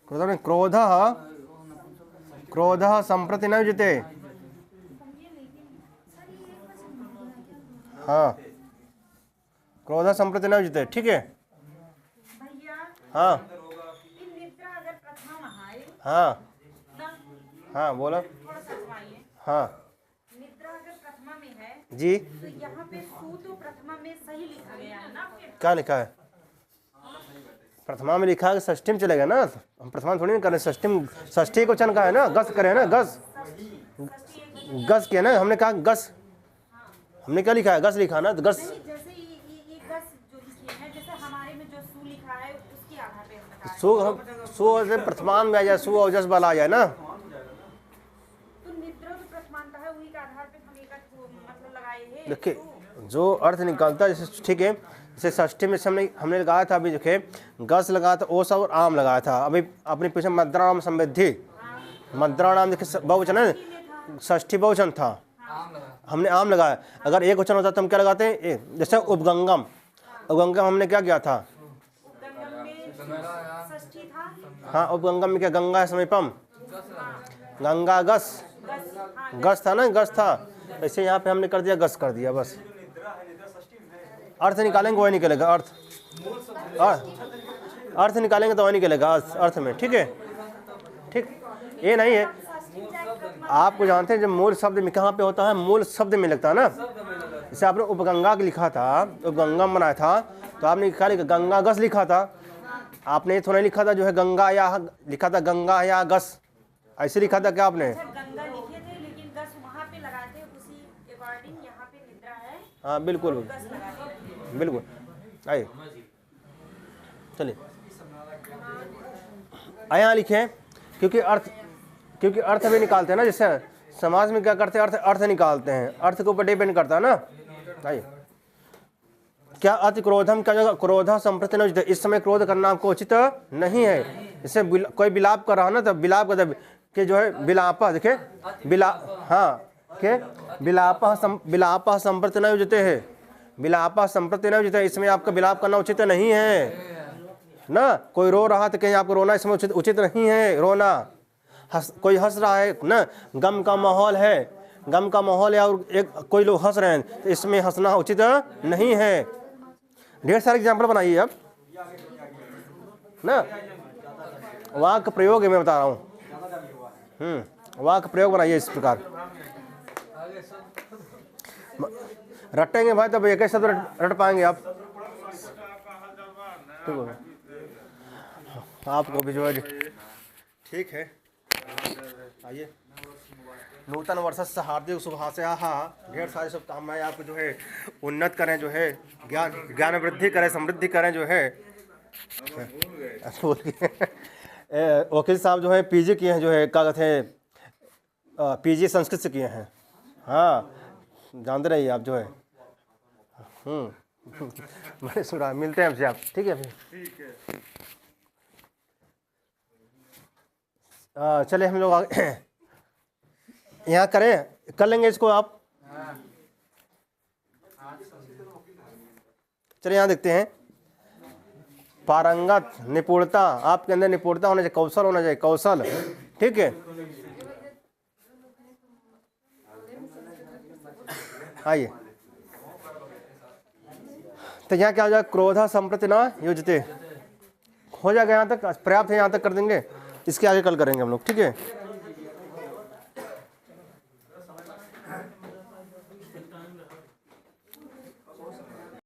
क्रोध क्रोध क्रोध संप्रति न युज्यते। हाँ, क्रोध संप्रति न युज्यते। ठीक है। भैया हाँ इन निद्रा अगर प्रथम है हाँ ना, हाँ बोलो। थोड़ा सा घुमाइए। हाँ निद्रा अगर प्रथमा में है जी, तो यहाँ पे सू तो प्रथमा में सही लिखा गया है ना फिर? क्या लिखा है? प्रथमा में लिखा है, षष्ठी में चलेगा ना। हम प्रथमा में थोड़ी ना करें, षष्ठी को चन का है ना, गस करे ना, गस गस के ना। हमने कहा गस, हमने क्या लिखा है? गस लिखा ना, तो गस। नहीं, जैसे ये गस जो लिखे हैं, जैसे हमारे में जो सू लिखा है उसके आधार पे हम बता रहे हैं। सु से प्रथमान में आ जाए, सु और जस वाला आ जाए ना। तो निद्रा जो प्रथमानता है उन्हीं के आधार पे हम एक मतलब लगाए हैं। देखिए जो अर्थ निकलता है, जैसे ठीक है, जैसे षष्ठी में हमने लगाया था, अभी देखिए गस लगाया था, ओस और आम लगाया था। अभी अपने पीछे मद्राम समृद्धि, मद्रा नाम देखिए बहुवचन है, षष्ठी बहुवचन था, आम लगा हमने आम लगाया। अगर एक वचन होता तो हम क्या लगाते हैं, जैसे उपगंगम, उपगंगम हमने क्या किया था, उपगंगम में षष्ठी था, हाँ उपगंगम में क्या गंगा है समीपम, गंगा गस, गस था ना, गस था, ऐसे यहाँ पे हमने कर दिया गस कर दिया बस। अर्थ निकालेंगे वही निकलेगा, अर्थ निकालेंगे तो वही निकलेगा अर्थ में, ठीक है, ठीक। ये नहीं है, आपको जानते हैं जब मूल शब्द में कहाँ पे होता है, मूल शब्द में लगता है ना। जैसे आपने उपगंगा लिखा था, उपगंगम बनाया था, तो आपने क्या लिखा, गंगा गस लिखा था, आपने ये थोड़ा लिखा था जो है गंगा या लिखा था गंगा या गस, ऐसे लिखा था क्या आपने, गंगा लिखे थे लेकिन गस वहाँ पे लगाए थे, उसी अकॉर्डिंग यहाँ पे निद्रा है, हाँ बिल्कुल गस लगाए। बिल्कुल। आइए चलिए यहाँ लिखे, क्योंकि अर्थ भी निकालते हैं ना, जैसे समाज में क्या करते हैं, अर्थ निकालते हैं, अर्थ के ऊपर डिपेंड करता है ना। आइए क्या अति क्रोधम क्या जगह क्रोधा संप्रति न, इस समय क्रोध करना आपको उचित नहीं है। जैसे कोई विलाप कर रहा है ना, तब विलाप का कि जो है विलापा, देखे हाँ के विलापा संप्रति न युजते है, विलापा संप्रति न युजते, इसमें आपका विलाप करना उचित नहीं है ना। कोई रो रहा तो कहीं आपको रोना इसमें उचित नहीं है, रोना। कोई हंस रहा है ना, गम का माहौल है, गम का माहौल है और एक कोई लोग हंस रहे हैं तो इसमें हंसना उचित नहीं है। ढेर सारे एग्जाम्पल बनाइए अब ना, वाक्य प्रयोग है मैं बता रहा हूँ, वाक्य प्रयोग बनाइए इस प्रकार। रटेंगे भाई तब एक शब्द रट पाएंगे आप, ठीक है आपको भी जो है, ठीक है। आइए नूतन वर्षस्य हार्दिक शुभाशयाः, ढेर सारे शुभकामनाएं आपको जो है उन्नत करें, जो है ज्ञान वृद्धि करें, समृद्धि करें, जो है वकील साहब जो है पीजी किए हैं, जो है क्या कहते हैं पीजी संस्कृत से किए हैं, हाँ जानते रहिए आप जो है। मैंने सुना, मिलते हैं हमसे आप, ठीक है फिर, चले हम लोग आगे यहाँ करें, कर लेंगे इसको आप। चलिए यहाँ देखते हैं, पारंगत निपुणता, आपके अंदर निपुणता होना चाहिए, कौशल होना चाहिए, कौशल, ठीक है। आइए तो यहाँ क्या हो जाएगा, क्रोधा संप्रति न युजते, हो जाएगा यहाँ तक, पर्याप्त है, यहाँ तक कर देंगे, इसके आगे कल करेंगे हम लोग, ठीक है।